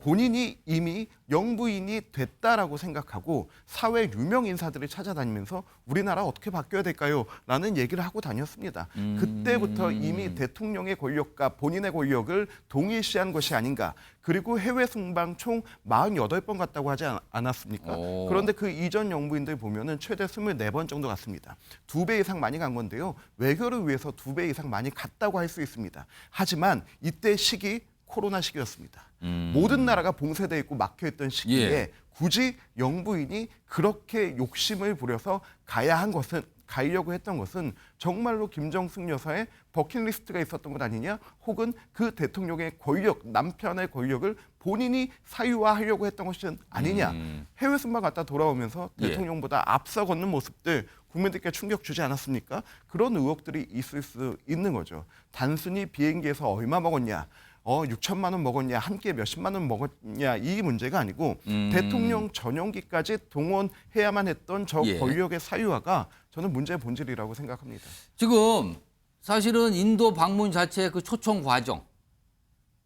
본인이 이미 영부인이 됐다라고 생각하고 사회 유명 인사들을 찾아다니면서 우리나라 어떻게 바뀌어야 될까요? 라는 얘기를 하고 다녔습니다. 그때부터 이미 대통령의 권력과 본인의 권력을 동일시한 것이 아닌가. 그리고 해외 순방 총 48번 갔다고 하지 않았습니까? 그런데 그 이전 영부인들 보면은 최대 24번 정도 갔습니다. 2배 이상 많이 간 건데요. 외교를 위해서 2배 이상 많이 갔다고 할 수 있습니다. 하지만 이때 시기 코로나 시기였습니다. 모든 나라가 봉쇄되어 있고 막혀있던 시기에 굳이 영부인이 그렇게 욕심을 부려서 가려고 했던 것은 정말로 김정숙 여사의 버킷리스트가 있었던 것 아니냐? 혹은 그 대통령의 권력, 남편의 권력을 본인이 사유화하려고 했던 것은 아니냐. 해외 순방 갔다 돌아오면서 예. 대통령보다 앞서 걷는 모습들 국민들께 충격 주지 않았습니까? 그런 의혹들이 있을 수 있는 거죠. 단순히 비행기에서 얼마 먹었냐, 6천만 원 먹었냐, 한 끼에 몇십만 원 먹었냐 이 문제가 아니고 대통령 전용기까지 동원해야만 했던 저 예. 권력의 사유화가 저는 문제의 본질이라고 생각합니다. 지금 사실은 인도 방문 자체의 그 초청 과정,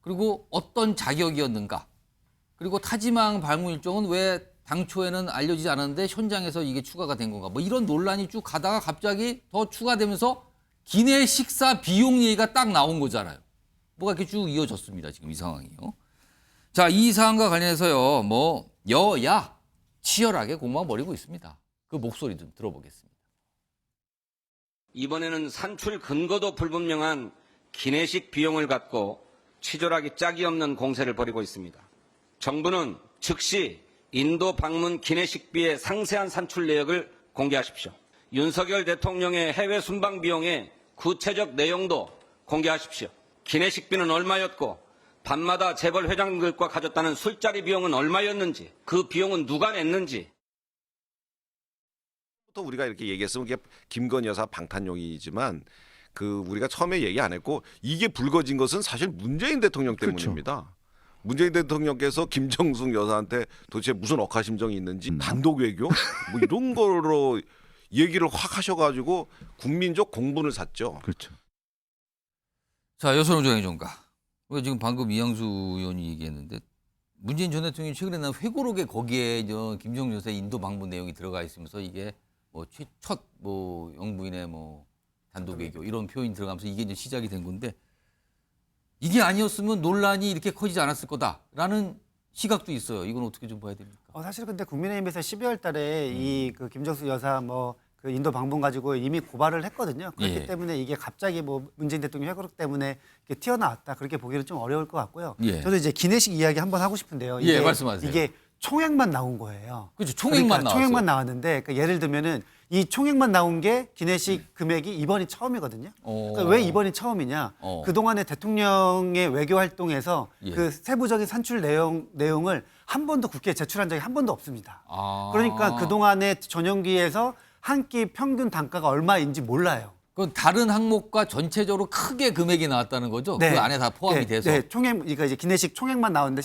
그리고 어떤 자격이었는가, 그리고 타지망 방문 일정은 왜 당초에는 알려지지 않았는데 현장에서 이게 추가가 된 건가, 뭐 이런 논란이 쭉 가다가 갑자기 더 추가되면서 기내 식사 비용 얘기가 딱 나온 거잖아요. 뭐가 이렇게 쭉 이어졌습니다. 지금 이 상황이요. 자, 이 사안과 관련해서요, 뭐 여야 치열하게 공방 벌이고 있습니다. 그 목소리 좀 들어보겠습니다. 이번에는 산출 근거도 불분명한 기내식 비용을 갖고 치졸하기 짝이 없는 공세를 벌이고 있습니다. 정부는 즉시 인도 방문 기내식비의 상세한 산출 내역을 공개하십시오. 윤석열 대통령의 해외 순방 비용의 구체적 내용도 공개하십시오. 기내식비는 얼마였고 밤마다 재벌 회장들과 가졌다는 술자리 비용은 얼마였는지, 그 비용은 누가 냈는지. 또 우리가 이렇게 얘기했으면 이게 김건희 여사 방탄용이지만 그 우리가 처음에 얘기 안 했고 이게 불거진 것은 사실 문재인 대통령 때문입니다. 문재인 대통령께서 김정숙 여사한테 도대체 무슨 억하심정이 있는지 단독 외교 뭐 이런 거로 얘기를 확 하셔가지고 국민적 공분을 샀죠. 그렇죠. 자, 여선호 정의정가. 우리가 지금 방금 이양수 의원이 얘기했는데 문재인 전 대통령이 최근에 난 회고록에 거기에 김정숙 여사의 인도 방문 내용이 들어가 있으면서 이게 뭐 첫 뭐 영부인의 뭐 단독 외교 이런 표현이 들어가면서 이게 이제 시작이 된 건데, 이게 아니었으면 논란이 이렇게 커지지 않았을 거다라는 시각도 있어요. 이건 어떻게 좀 봐야 됩니까? 사실 근데 국민의힘에서 12월 달에 이 그 김정숙 여사 뭐 그 인도 방문 가지고 이미 고발을 했거든요. 그렇기 예. 때문에 이게 갑자기 뭐 문재인 대통령 회고록 때문에 이렇게 튀어나왔다. 그렇게 보기는 좀 어려울 것 같고요. 예. 저는 이제 기내식 이야기 한번 하고 싶은데요. 예, 말씀하세요. 이게 총액만 나온 거예요. 그렇죠. 총액만 나왔어요. 총액만 나왔는데 그러니까 예를 들면은 이 총액만 나온 게 기내식 금액이 이번이 처음이거든요. 그러니까 왜 이번이 처음이냐? 그동안에 대통령의 외교 활동에서 예. 그 세부적인 산출 내용을 한 번도 국회에 제출한 적이 한 번도 없습니다. 그러니까 그동안에 전용기에서 한 끼 평균 단가가 얼마인지 몰라요. 그건 다른 항목과 전체적으로 크게 금액이 나왔다는 거죠? 그 안에 다 포함이 돼서? 네, 총액, 그러니까 이제 기내식 총액만 나왔는데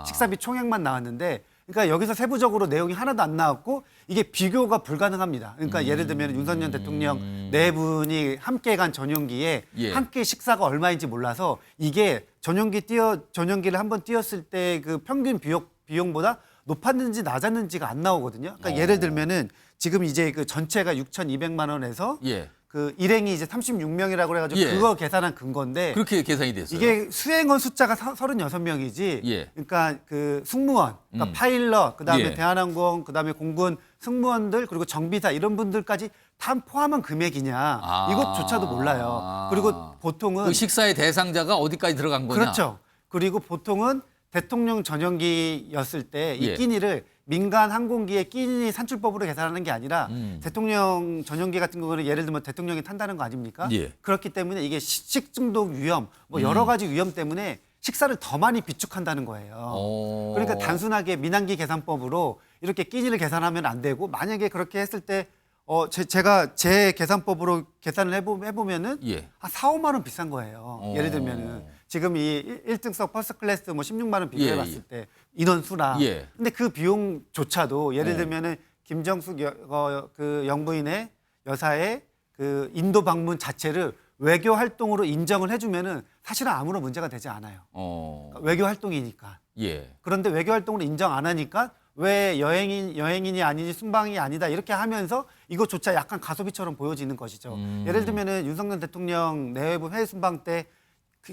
식사비 총액만 나왔는데, 그러니까 여기서 세부적으로 내용이 하나도 안 나왔고 이게 비교가 불가능합니다. 그러니까 예를 들면 윤석열 대통령 네 분이 함께 간 전용기에 예. 한 끼 식사가 얼마인지 몰라서 이게 전용기를 한번 띄웠을 때 그 평균 비용보다 높았는지 낮았는지가 안 나오거든요. 그러니까 예를 들면은 지금 이제 그 전체가 6,200만 원에서 예. 그 일행이 이제 36명이라고 그래가지고 예. 그거 계산한 근거인데 그렇게 계산이 됐어요. 이게 수행원 숫자가 36명이지. 예. 그러니까 그 승무원, 그러니까 파일럿, 그다음에 예. 대한항공, 그다음에 공군 승무원들 그리고 정비사 이런 분들까지 다 포함한 금액이냐 이것조차도 몰라요. 그리고 보통은 그 식사의 대상자가 어디까지 들어간 거냐? 그렇죠. 그리고 보통은 대통령 전용기였을 때 이 예. 끼니를 민간 항공기의 끼니 산출법으로 계산하는 게 아니라 대통령 전용기 같은 경우는 예를 들면 대통령이 탄다는 거 아닙니까? 예. 그렇기 때문에 이게 식중독 위험, 뭐 여러 가지 위험 때문에 식사를 더 많이 비축한다는 거예요. 그러니까 단순하게 민항기 계산법으로 이렇게 끼니를 계산하면 안 되고, 만약에 그렇게 했을 때 제가 제 계산법으로 계산을 해보면은 예. 한 4, 5만 원 비싼 거예요. 예를 들면은 지금 이 1등석 퍼스트 클래스 뭐 16만 원 비교해 봤을 때 인원수랑. 예. 근데 그 비용조차도 예를 들면은 김정숙 그 영부인의 여사의 그 인도 방문 자체를 외교 활동으로 인정을 해주면은 사실은 아무런 문제가 되지 않아요. 그러니까 외교 활동이니까. 예. 그런데 외교 활동으로 인정 안 하니까 왜 여행인이 아니지 순방이 아니다 이렇게 하면서 이것조차 약간 가소비처럼 보여지는 것이죠. 예를 들면은 윤석열 대통령 내외부 해외 순방 때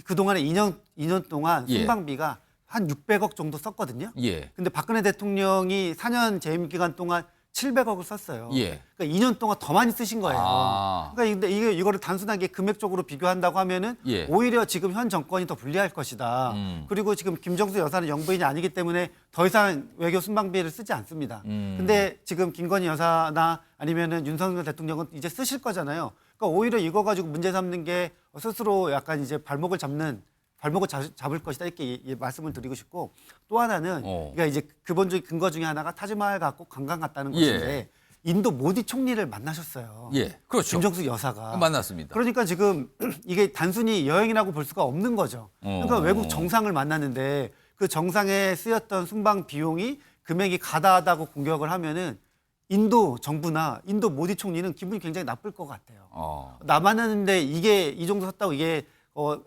그동안에 2년 동안 예. 순방비가 한 600억 정도 썼거든요. 예. 근데 박근혜 대통령이 4년 재임 기간 동안 700억을 썼어요. 예. 그러니까 2년 동안 더 많이 쓰신 거예요. 아. 그러니까 근데 이거를 단순하게 금액적으로 비교한다고 하면은 예. 오히려 지금 현 정권이 더 불리할 것이다. 그리고 지금 김정숙 여사는 영부인이 아니기 때문에 더 이상 외교 순방비를 쓰지 않습니다. 근데 지금 김건희 여사나 아니면은 윤석열 대통령은 이제 쓰실 거잖아요. 그러니까 오히려 이거 가지고 문제 삼는 게 스스로 약간 이제 발목을 잡는 발목을 잡을 것이다 이렇게 말씀을 드리고 싶고 또 하나는 그러니까 이제 기본적인 근거 중에 하나가 타지마할 갖고 관광 갔다는 것인데 인도 모디 총리를 만나셨어요. 그렇죠. 김정숙 여사가 만났습니다. 그러니까 지금 이게 단순히 여행이라고 볼 수가 없는 거죠. 그러니까 외국 정상을 만났는데 그 정상에 쓰였던 순방 비용이 금액이 가다하다고 공격을 하면은 인도 정부나 인도 모디 총리는 기분이 굉장히 나쁠 것 같아요. 나 만났는데 이게 이 정도 썼다고 이게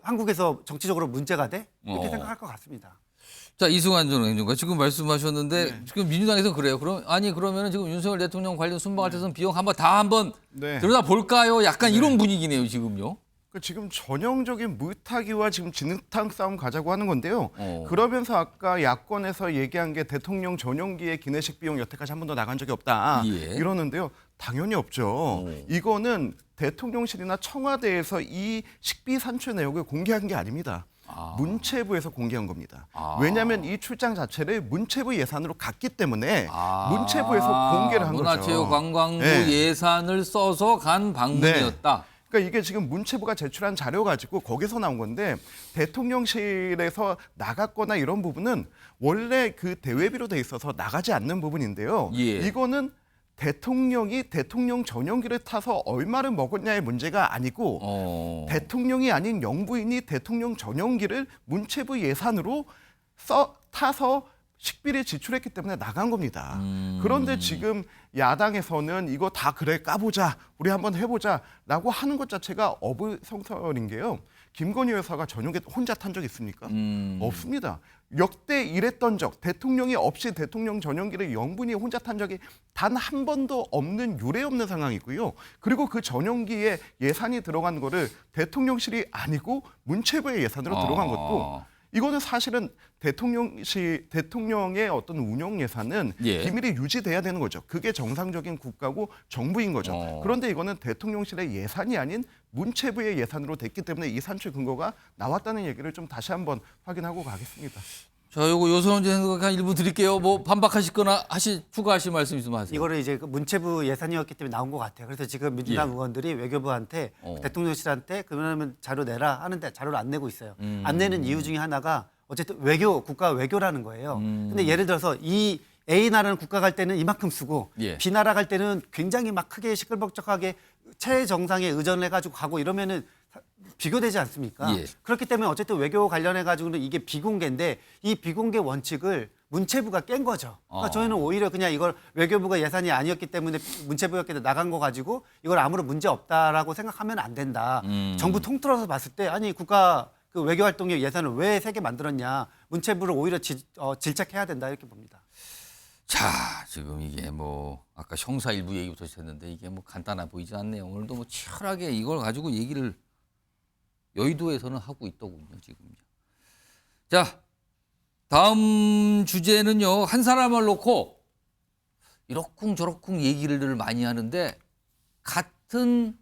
한국에서 정치적으로 문제가 돼? 이렇게 생각할 것 같습니다. 자, 이승환 전 행정관 지금 말씀하셨는데 지금 민주당에서 그래요. 그러면은 지금 윤석열 대통령 관련 순방할 때 쓴 비용 한번 들여다 볼까요? 약간 이런 분위기네요, 지금요. 지금 전형적인 물타기와 지금 진흙탕 싸움 가자고 하는 건데요. 그러면서 아까 야권에서 얘기한 게 대통령 전용기의 기내식 비용 여태까지 한 번도 나간 적이 없다. 이러는데요. 당연히 없죠. 이거는 대통령실이나 청와대에서 이 식비 산출 내역을 공개한 게 아닙니다. 문체부에서 공개한 겁니다. 왜냐하면 이 출장 자체를 문체부 예산으로 갔기 때문에 문체부에서 공개를 한 거죠. 문화체육관광부 예산을 써서 간 방문이었다. 그러니까 이게 지금 문체부가 제출한 자료 가지고 거기서 나온 건데 대통령실에서 나갔거나 이런 부분은 원래 그 대외비로 돼 있어서 나가지 않는 부분인데요. 이거는 대통령이 대통령 전용기를 타서 얼마를 먹었냐의 문제가 아니고 대통령이 아닌 영부인이 대통령 전용기를 문체부 예산으로 타서 식비를 지출했기 때문에 나간 겁니다. 그런데 지금 야당에서는 이거 다 그래 까보자, 우리 한번 해보자라고 하는 것 자체가 어불성설인 게요. 김건희 여사가 전용기 혼자 탄 적 있습니까? 없습니다. 역대 이랬던 적, 대통령이 없이 대통령 전용기를 영분이 혼자 탄 적이 단 한 번도 없는 유례 없는 상황이고요. 그리고 그 전용기에 예산이 들어간 거를 대통령실이 아니고 문체부의 예산으로 들어간 것도 이거는 사실은 대통령의 어떤 운영 예산은 기밀이 유지돼야 되는 거죠. 그게 정상적인 국가고 정부인 거죠. 그런데 이거는 대통령실의 예산이 아닌 문체부의 예산으로 됐기 때문에 이 산출 근거가 나왔다는 얘기를 좀 다시 한번 확인하고 가겠습니다. 자, 요거 요선원 생각 한 1분 드릴게요. 뭐 반박하시거나 추가하실 말씀 있으면 하세요. 이거를 이제 그 문체부 예산이었기 때문에 나온 것 같아요. 그래서 지금 민주당 의원들이 외교부한테 대통령실한테 그러면 자료 내라 하는데 자료를 안 내고 있어요. 안 내는 이유 중에 하나가 어쨌든 국가 외교라는 거예요. 근데 예를 들어서 이 A 나라는 국가 갈 때는 이만큼 쓰고 B 나라 갈 때는 굉장히 막 크게 시끌벅적하게 최정상에 의존을 해가지고 가고 이러면은 비교되지 않습니까? 그렇기 때문에 어쨌든 외교 관련해 가지고는 이게 비공개인데 이 비공개 원칙을 문체부가 깬 거죠. 그러니까 저희는 오히려 그냥 이걸 외교부가 예산이 아니었기 때문에 문체부였기 때문에 나간 거 가지고 이걸 아무런 문제 없다라고 생각하면 안 된다. 정부 통틀어서 봤을 때 아니 국가 그 외교 활동의 예산을 왜 세게 만들었냐. 문체부를 오히려 질책해야 된다 이렇게 봅니다. 자, 지금 이게 뭐 아까 형사 일부 얘기부터 했는데 이게 뭐 간단해 보이지 않네요. 오늘도 뭐 치열하게 이걸 가지고 얘기를 여의도에서는 하고 있더군요, 지금요. 자, 다음 주제는요. 한 사람을 놓고 이러쿵저러쿵 얘기를 많이 하는데 같은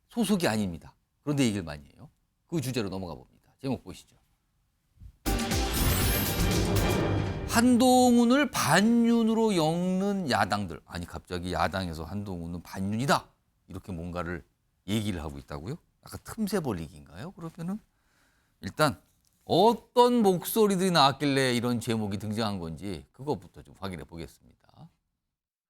소속이 아닙니다. 그런데 얘기를 많이 해요. 그 주제로 넘어가 봅니다. 제목 보시죠. 한동훈을 반윤으로 엮는 야당들. 아니 갑자기 야당에서 한동훈은 반윤이다. 이렇게 뭔가를 얘기를 하고 있다고요? 약간 틈새 벌리기인가요? 그러면은 일단 어떤 목소리들이 나왔길래 이런 제목이 등장한 건지 그것부터 좀 확인해 보겠습니다.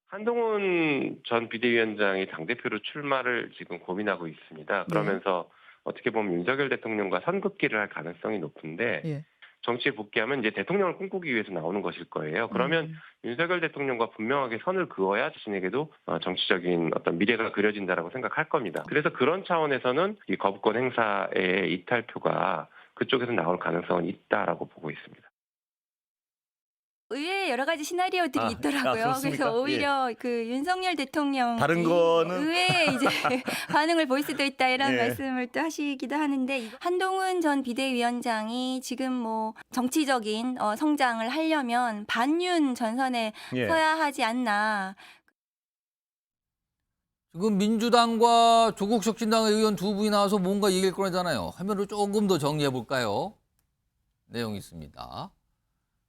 한동훈 전 비대위원장이 당대표로 출마를 지금 고민하고 있습니다. 그러면서 어떻게 보면 윤석열 대통령과 선긋기를 할 가능성이 높은데 정치에 복귀하면 이제 대통령을 꿈꾸기 위해서 나오는 것일 거예요. 그러면 윤석열 대통령과 분명하게 선을 그어야 자신에게도 정치적인 어떤 미래가 그려진다라고 생각할 겁니다. 그래서 그런 차원에서는 이 거부권 행사의 이탈표가 그쪽에서 나올 가능성은 있다라고 보고 있습니다. 의외의 여러 가지 시나리오들이 있더라고요. 그래서 오히려 그 윤석열 대통령 다른 거는 의외의 이제 반응을 보일 수도 있다 이런 예. 말씀을 또 하시기도 하는데 한동훈 전 비대위원장이 지금 뭐 정치적인 성장을 하려면 반윤 전선에 서야 하지 않나. 지금 민주당과 조국혁신당의 의원 두 분이 나와서 뭔가 얘기를 꺼내잖아요. 화면을 조금 더 정리해 볼까요? 내용이 있습니다.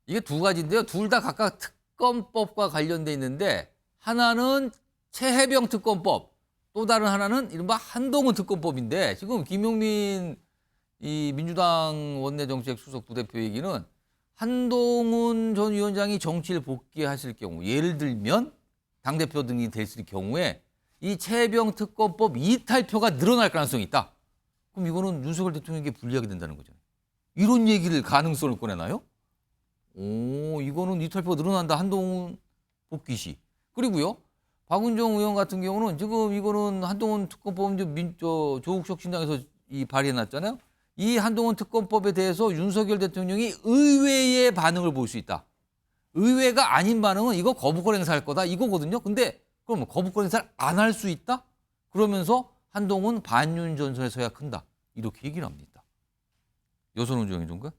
이게 두 가지인데요. 둘 다 각각 특검법과 관련돼 있는데 하나는 최혜병 특검법, 또 다른 하나는 이른바 한동훈 특검법인데 지금 김용민 이 민주당 원내정책수석 부대표 얘기는 한동훈 전 위원장이 정치를 복귀하실 경우, 예를 들면 당대표 등이 됐을 경우에 이 최병 특검법 이탈표가 늘어날 가능성이 있다. 그럼 이거는 윤석열 대통령에게 불리하게 된다는 거잖아요. 이런 얘기를 가능성을 꺼내나요? 오, 이거는 이탈표가 늘어난다. 한동훈 복귀 시. 그리고요, 박은정 의원 같은 경우는 지금 이거는 한동훈 특검법 조국혁 신당에서 이 발의해놨잖아요. 이 한동훈 특검법에 대해서 윤석열 대통령이 의외의 반응을 볼 수 있다. 의외가 아닌 반응은 이거 거부권 행사할 거다 이거거든요. 근데 그럼 거부권 행사를 안 할 수 있다? 그러면서 한동훈 반윤 전선에 서야 큰다. 이렇게 얘기를 합니다. 여선훈 주영이종가?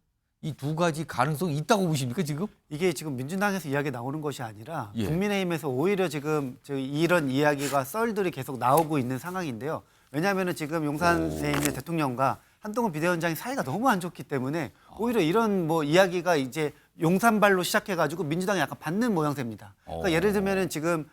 이 두 가지 가능성이 있다고 보십니까 지금? 이게 지금 민주당에서 이야기 나오는 것이 아니라 예. 국민의힘에서 오히려 지금 이런 이야기가 썰들이 계속 나오고 있는 상황인데요. 왜냐하면 지금 용산에 있는 대통령과 한동훈 비대위원장이 사이가 너무 안 좋기 때문에 오히려 이런 뭐 이야기가 이제 용산발로 시작해가지고 민주당이 약간 받는 모양새입니다. 그러니까 예를 들면은 지금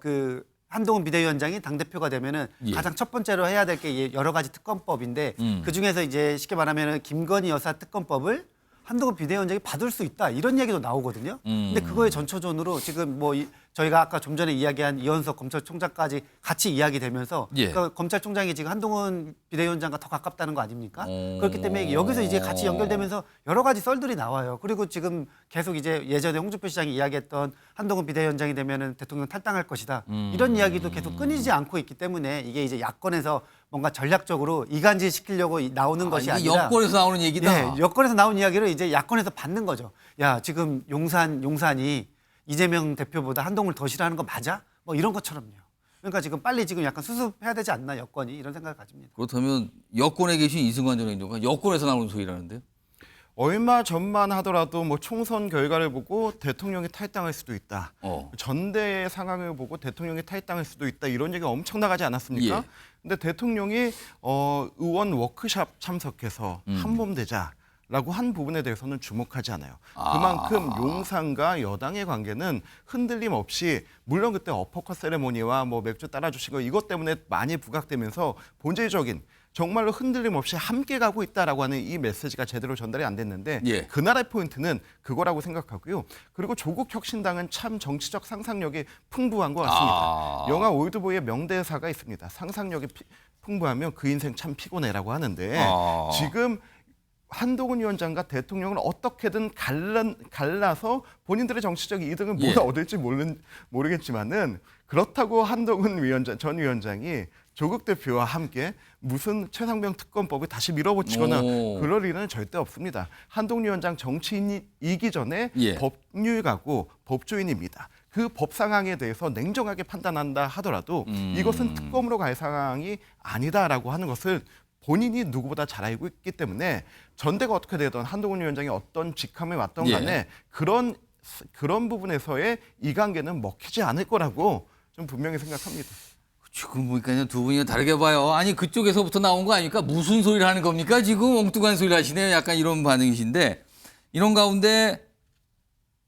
그 한동훈 비대위원장이 당대표가 되면은 예. 가장 첫 번째로 해야 될 게 여러 가지 특검법인데 그 중에서 이제 쉽게 말하면은 김건희 여사 특검법을 한동훈 비대위원장이 받을 수 있다 이런 얘기도 나오거든요. 근데 그거에 전초전으로 지금 뭐 저희가 아까 좀 전에 이야기한 이현석 검찰총장까지 같이 이야기되면서 예. 그러니까 검찰총장이 지금 한동훈 비대위원장과 더 가깝다는 거 아닙니까? 그렇기 때문에 여기서 이제 같이 연결되면서 여러 가지 썰들이 나와요. 그리고 지금 계속 이제 예전에 홍준표 시장이 이야기했던 한동훈 비대위원장이 되면은 대통령 탈당할 것이다. 이런 이야기도 계속 끊이지 않고 있기 때문에 이게 이제 야권에서 뭔가 전략적으로 이간질 시키려고 나오는 것이 이게 아니라 여권에서 나오는 얘기다. 네, 여권에서 나온 이야기를 이제 야권에서 받는 거죠. 야, 지금 용산이 이재명 대표보다 한동훈을 더 싫어하는 거 맞아? 뭐 이런 것처럼요. 그러니까 지금 빨리 지금 약간 수습해야 되지 않나 여권이 이런 생각을 가집니다. 그렇다면 여권에 계신 이승환 전 행정관 여권에서 나오는 소리라는데요? 얼마 전만 하더라도 뭐 총선 결과를 보고 대통령이 탈당할 수도 있다. 전대의 상황을 보고 대통령이 탈당할 수도 있다. 이런 얘기가 엄청 나가지 않았습니까? 예. 근데 대통령이 의원 워크숍 참석해서 한몸 되자라고 한 부분에 대해서는 주목하지 않아요. 그만큼 용산과 여당의 관계는 흔들림 없이 물론 그때 어퍼컷 세레모니와 뭐 맥주 따라주시고 이것 때문에 많이 부각되면서 본질적인 정말로 흔들림 없이 함께 가고 있다라고 하는 이 메시지가 제대로 전달이 안 됐는데 예. 그날의 포인트는 그거라고 생각하고요. 그리고 조국 혁신당은 참 정치적 상상력이 풍부한 것 같습니다. 영화 올드보이의 명대사가 있습니다. 상상력이 풍부하면 그 인생 참 피곤해라고 하는데 지금 한동훈 위원장과 대통령을 어떻게든 갈라서 본인들의 정치적 이득을 뭘 얻을지 모르겠지만은 그렇다고 한동훈 전 위원장이 조국 대표와 함께 무슨 최상병 특검법을 다시 밀어붙이거나 그럴 일은 절대 없습니다. 한동훈 위원장 정치인이기 전에 법률가고 법조인입니다. 그 법 상황에 대해서 냉정하게 판단한다 하더라도 이것은 특검으로 갈 상황이 아니다라고 하는 것을 본인이 누구보다 잘 알고 있기 때문에 전대가 어떻게 되든 한동훈 위원장이 어떤 직함에 왔던 간에 그런 부분에서의 이관계는 먹히지 않을 거라고 좀 분명히 생각합니다. 지금 보니까 두 분이 다르게 봐요. 아니 그쪽에서부터 나온 거 아닙니까? 무슨 소리를 하는 겁니까? 지금 엉뚱한 소리를 하시네요. 약간 이런 반응이신데 이런 가운데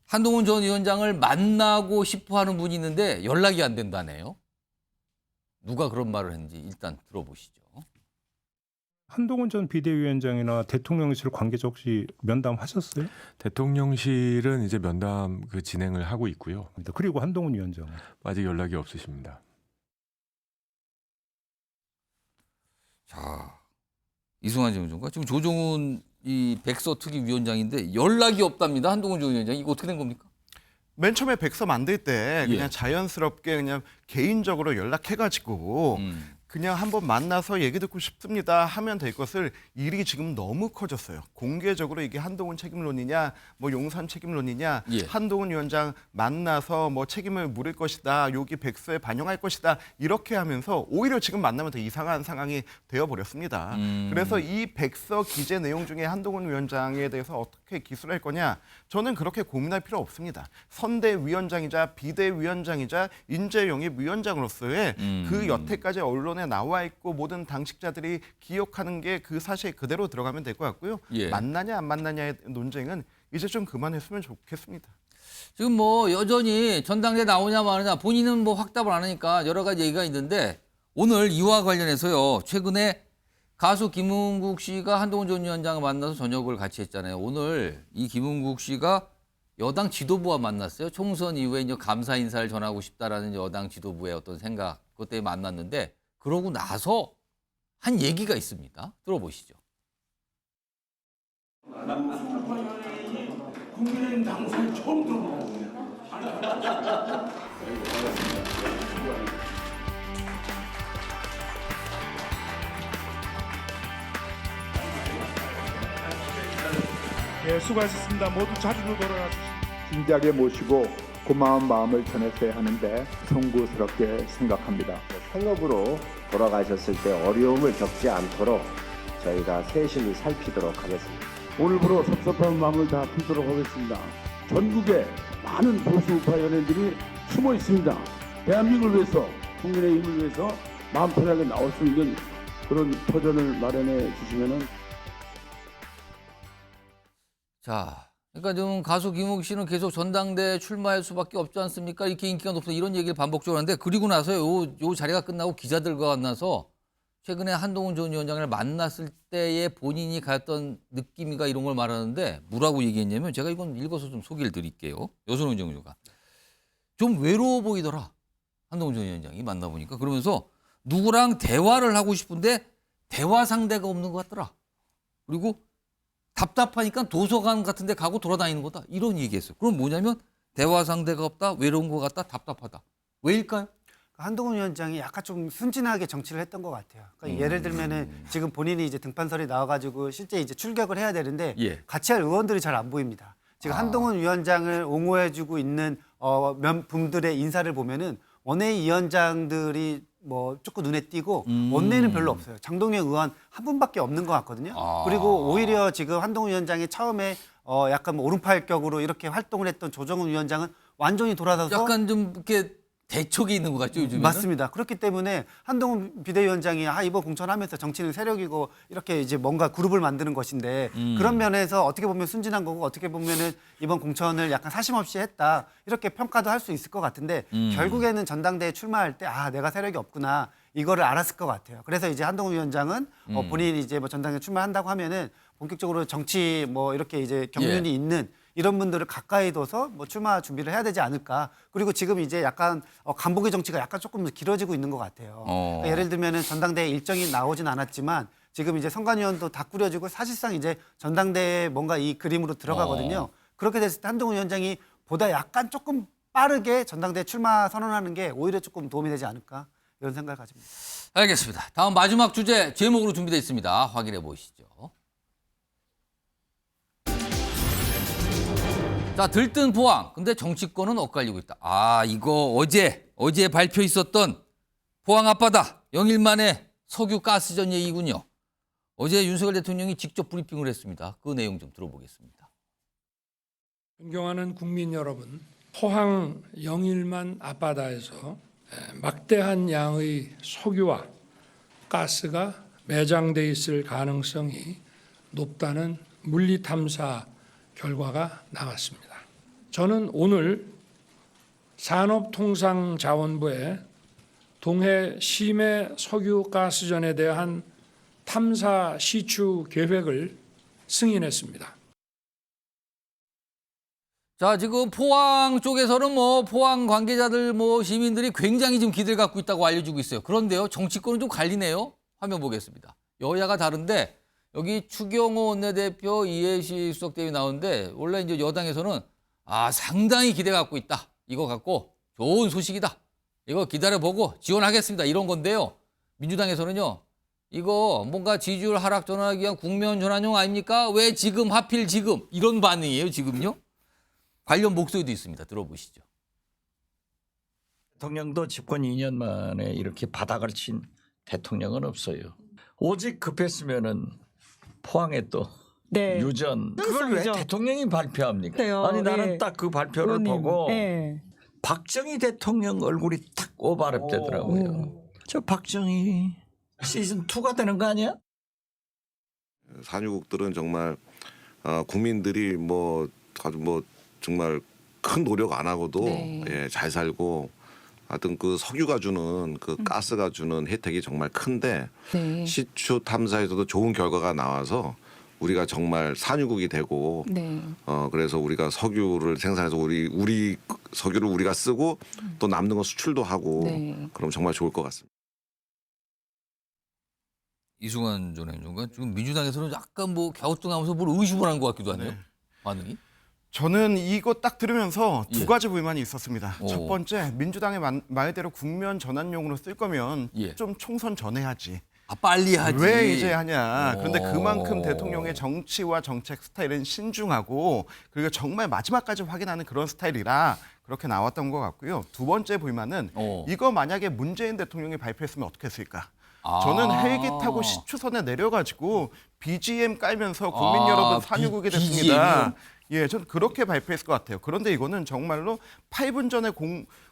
한동훈 전 위원장을 만나고 싶어 하는 분이 있는데 연락이 안 된다네요. 누가 그런 말을 했는지 일단 들어보시죠. 한동훈 전 비대위원장이나 대통령실 관계자 혹시 면담하셨어요? 대통령실은 이제 면담 진행을 하고 있고요. 그리고 한동훈 위원장은 아직 연락이 없으십니다. 자, 이승환 전 위원장과 지금 조정훈 이 백서 특위 위원장인데 연락이 없답니다. 한동훈 전 위원장 이거 어떻게 된 겁니까? 맨 처음에 백서 만들 때 그냥 예. 자연스럽게 그냥 개인적으로 연락해가지고 그냥 한번 만나서 얘기 듣고 싶습니다 하면 될 것을 일이 지금 너무 커졌어요. 공개적으로 이게 한동훈 책임론이냐 뭐 용산 책임론이냐 예. 한동훈 위원장 만나서 뭐 책임을 물을 것이다. 여기 백서에 반영할 것이다. 이렇게 하면서 오히려 지금 만나면 더 이상한 상황이 되어버렸습니다. 그래서 이 백서 기재 내용 중에 한동훈 위원장에 대해서 어떻게 기술할 거냐 저는 그렇게 고민할 필요 없습니다. 선대위원장이자 비대위원장이자 인재영입위원장으로서의 그 여태까지 언론에 나와 있고 모든 당직자들이 기억하는 게 그 사실 그대로 들어가면 될 것 같고요. 예. 만나냐 안 만나냐의 논쟁은 이제 좀 그만했으면 좋겠습니다. 지금 뭐 여전히 전당대 나오냐 마느냐 본인은 뭐 확답을 안 하니까 여러 가지 얘기가 있는데 오늘 이와 관련해서요. 최근에 가수 김은국 씨가 한동훈 전 위원장을 만나서 저녁을 같이 했잖아요. 오늘 이 김은국 씨가 여당 지도부와 만났어요. 총선 이후에 이제 감사 인사를 전하고 싶다라는 여당 지도부의 어떤 생각, 그것 때문에 만났는데 그러고 나서 한 얘기가 있습니다. 들어보시죠. 국민의힘 당사에 처음 들어보고 예, 수고하셨습니다. 모두 자리로 돌아가 주시죠. 진지하게 모시고 고마운 마음을 전했어야 하는데 송구스럽게 생각합니다. 생업으로 돌아가셨을 때 어려움을 겪지 않도록 저희가 세심히 살피도록 하겠습니다. 오늘부로 섭섭한 마음을 다 풀도록 하겠습니다. 전국에 많은 보수 우파 연예인들이 숨어 있습니다. 대한민국을 위해서, 국민의힘을 위해서 마음 편하게 나올 수 있는 그런 터전을 마련해 주시면은. 자, 그러니까 지금 가수 김은국 씨는 계속 전당대에 출마할 수밖에 없지 않습니까? 이렇게 인기가 높다 이런 얘기를 반복적으로 하는데 그리고 나서 요 자리가 끝나고 기자들과 만나서 최근에 한동훈 전 위원장을 만났을 때의 본인이 가졌던 느낌이가 이런 걸 말하는데 뭐라고 얘기했냐면 제가 이건 읽어서 좀 소개를 드릴게요. 여선훈 정유가. 좀 외로워 보이더라. 한동훈 전 위원장이 만나보니까. 그러면서 누구랑 대화를 하고 싶은데 대화 상대가 없는 것 같더라. 그리고 답답하니까 도서관 같은 데 가고 돌아다니는 거다. 이런 얘기했어요. 그럼 뭐냐면 대화 상대가 없다, 외로운 것 같다, 답답하다. 왜일까요? 한동훈 위원장이 약간 좀 순진하게 정치를 했던 것 같아요. 그러니까 예를 들면은 지금 본인이 이제 등판설이 나와가지고 실제 이제 출격을 해야 되는데 같이 할 의원들이 잘 안 보입니다. 지금 한동훈 위원장을 옹호해주고 있는 분들의 인사를 보면은 원외 위원장들이 뭐 조금 눈에 띄고 원내는 별로 없어요. 장동영 의원 한 분밖에 없는 것 같거든요. 그리고 오히려 지금 한동훈 위원장이 처음에 약간 뭐 오른팔격으로 이렇게 활동을 했던 조정훈 위원장은 완전히 돌아서서 약간 좀 이렇게 대척이 있는 것 같죠, 요즘에는? 맞습니다. 그렇기 때문에 한동훈 비대위원장이 이번 공천하면서 정치는 세력이고 이렇게 이제 뭔가 그룹을 만드는 것인데 그런 면에서 어떻게 보면 순진한 거고 어떻게 보면은 이번 공천을 약간 사심 없이 했다 이렇게 평가도 할 수 있을 것 같은데 결국에는 전당대회 출마할 때 내가 세력이 없구나 이거를 알았을 것 같아요. 그래서 이제 한동훈 위원장은 본인이 이제 뭐 전당대회 출마한다고 하면은 본격적으로 정치 뭐 이렇게 이제 경륜이 있는 이런 분들을 가까이 둬서 뭐 출마 준비를 해야 되지 않을까. 그리고 지금 이제 약간 간보기 정치가 약간 조금 길어지고 있는 것 같아요. 그러니까 예를 들면은 전당대회 일정이 나오진 않았지만 지금 이제 선관위원도 다 꾸려지고 사실상 이제 전당대회 뭔가 이 그림으로 들어가거든요. 그렇게 됐을 때 한동훈 위원장이 보다 약간 조금 빠르게 전당대회 출마 선언하는 게 오히려 조금 도움이 되지 않을까 이런 생각을 가집니다. 알겠습니다. 다음 마지막 주제 제목으로 준비되어 있습니다. 확인해 보시죠. 자, 들뜬 포항. 근데 정치권은 엇갈리고 있다. 이거 어제 발표 있었던 포항 앞바다 영일 만에 석유 가스전 얘기군요. 어제 윤석열 대통령이 직접 브리핑을 했습니다. 그 내용 좀 들어보겠습니다. 존경하는 국민 여러분, 포항 영일만 앞바다에서 막대한 양의 석유와 가스가 매장돼 있을 가능성이 높다는 물리 탐사 결과가 나왔습니다. 저는 오늘 산업통상자원부에 동해 심해 석유가스전에 대한 탐사 시추 계획을 승인했습니다. 자, 지금 포항 쪽에서는 포항 관계자들 시민들이 굉장히 지금 기대를 갖고 있다고 알려주고 있어요. 그런데요, 정치권은 좀 갈리네요. 화면 보겠습니다. 여야가 다른데 여기 추경호 원내대표 이해시 수석대위 나오는데 원래 이제 여당에서는 상당히 기대 갖고 있다. 이거 갖고 좋은 소식이다. 이거 기다려보고 지원하겠습니다. 이런 건데요. 민주당에서는요. 이거 뭔가 지지율 하락 전환하기 위한 국면 전환용 아닙니까? 왜 지금 하필 지금? 이런 반응이에요. 지금요. 관련 목소리도 있습니다. 들어보시죠. 대통령도 집권 2년 만에 이렇게 바닥을 친 대통령은 없어요. 오직 급했으면은 포항에 또 유전 그걸 왜 대통령이 발표합니까? 아니 나는 딱 그 발표를 보고 박정희 대통령 얼굴이 딱 오버랩되더라고요. 저 박정희 시즌 2가 되는 거 아니야? 산유국들은 정말 국민들이 아주 정말 큰 노력 안 하고도 잘 살고 하여튼 그 석유가 주는 그 가스가 주는 혜택이 정말 큰데 네. 시추 탐사에서도 좋은 결과가 나와서 우리가 정말 산유국이 되고 네. 그래서 우리가 석유를 생산해서 우리 석유를 우리가 쓰고 또 남는 거 수출도 하고 네. 그럼 정말 좋을 것 같습니다. 이승환 전 행정관 지금 민주당에서는 약간 뭐 갸우뚱하면서 뭘 의심을 한 것 같기도 하네요. 반응이. 저는 이거 딱 들으면서 두 예. 가지 불만이 있었습니다. 오. 첫 번째, 민주당의 말대로 국면 전환용으로 쓸 거면 예. 좀 총선 전에 하지. 빨리 하지. 왜 이제 하냐. 그런데 오. 그만큼 대통령의 정치와 정책 스타일은 신중하고 그리고 정말 마지막까지 확인하는 그런 스타일이라 그렇게 나왔던 것 같고요. 두 번째 불만은 이거 만약에 문재인 대통령이 발표했으면 어떻게 했을까. 저는 헬기 타고 시추선에 내려가지고 BGM 깔면서 국민 여러분 산유국이 됐습니다. 예, 전 그렇게 발표했을 것 같아요. 그런데 이거는 정말로 8분 전에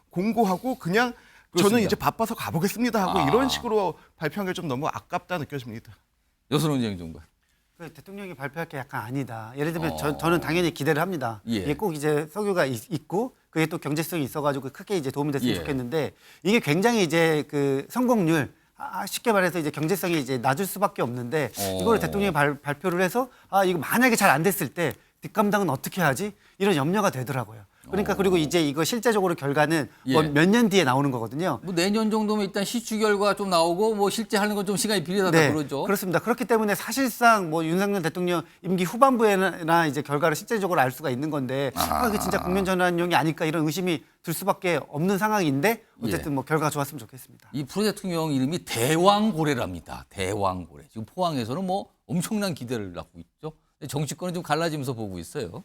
공고하고 그냥 그렇습니다. 저는 이제 바빠서 가보겠습니다 하고 이런 식으로 발표한 게 좀 너무 아깝다 느껴집니다. 여선홍 행정관. 그 대통령이 발표할 게 약간 아니다. 예를 들면 저는 당연히 기대를 합니다. 예. 이게 꼭 이제 석유가 있고 그게 또 경제성이 있어가지고 크게 이제 도움이 됐으면 예. 좋겠는데 이게 굉장히 이제 그 성공률 쉽게 말해서 이제 경제성이 이제 낮을 수밖에 없는데 이걸 대통령이 발표를 해서 이거 만약에 잘 안 됐을 때 뒷감당은 어떻게 하지? 이런 염려가 되더라고요. 그러니까 그리고 이제 이거 실제적으로 결과는 예. 몇 년 뒤에 나오는 거거든요. 뭐 내년 정도면 일단 시추 결과 좀 나오고 뭐 실제 하는 건 좀 시간이 필요하다 네, 그러죠. 그렇습니다. 그렇기 때문에 사실상 뭐 윤석열 대통령 임기 후반부에나 이제 결과를 실제적으로 알 수가 있는 건데 이게 진짜 국면 전환용이 아닐까 이런 의심이 들 수밖에 없는 상황인데 어쨌든 뭐 결과가 좋았으면 좋겠습니다. 이 프로 대통령 이름이 대왕고래랍니다. 대왕고래. 지금 포항에서는 뭐 엄청난 기대를 갖고 있죠. 정치권은 좀 갈라지면서 보고 있어요.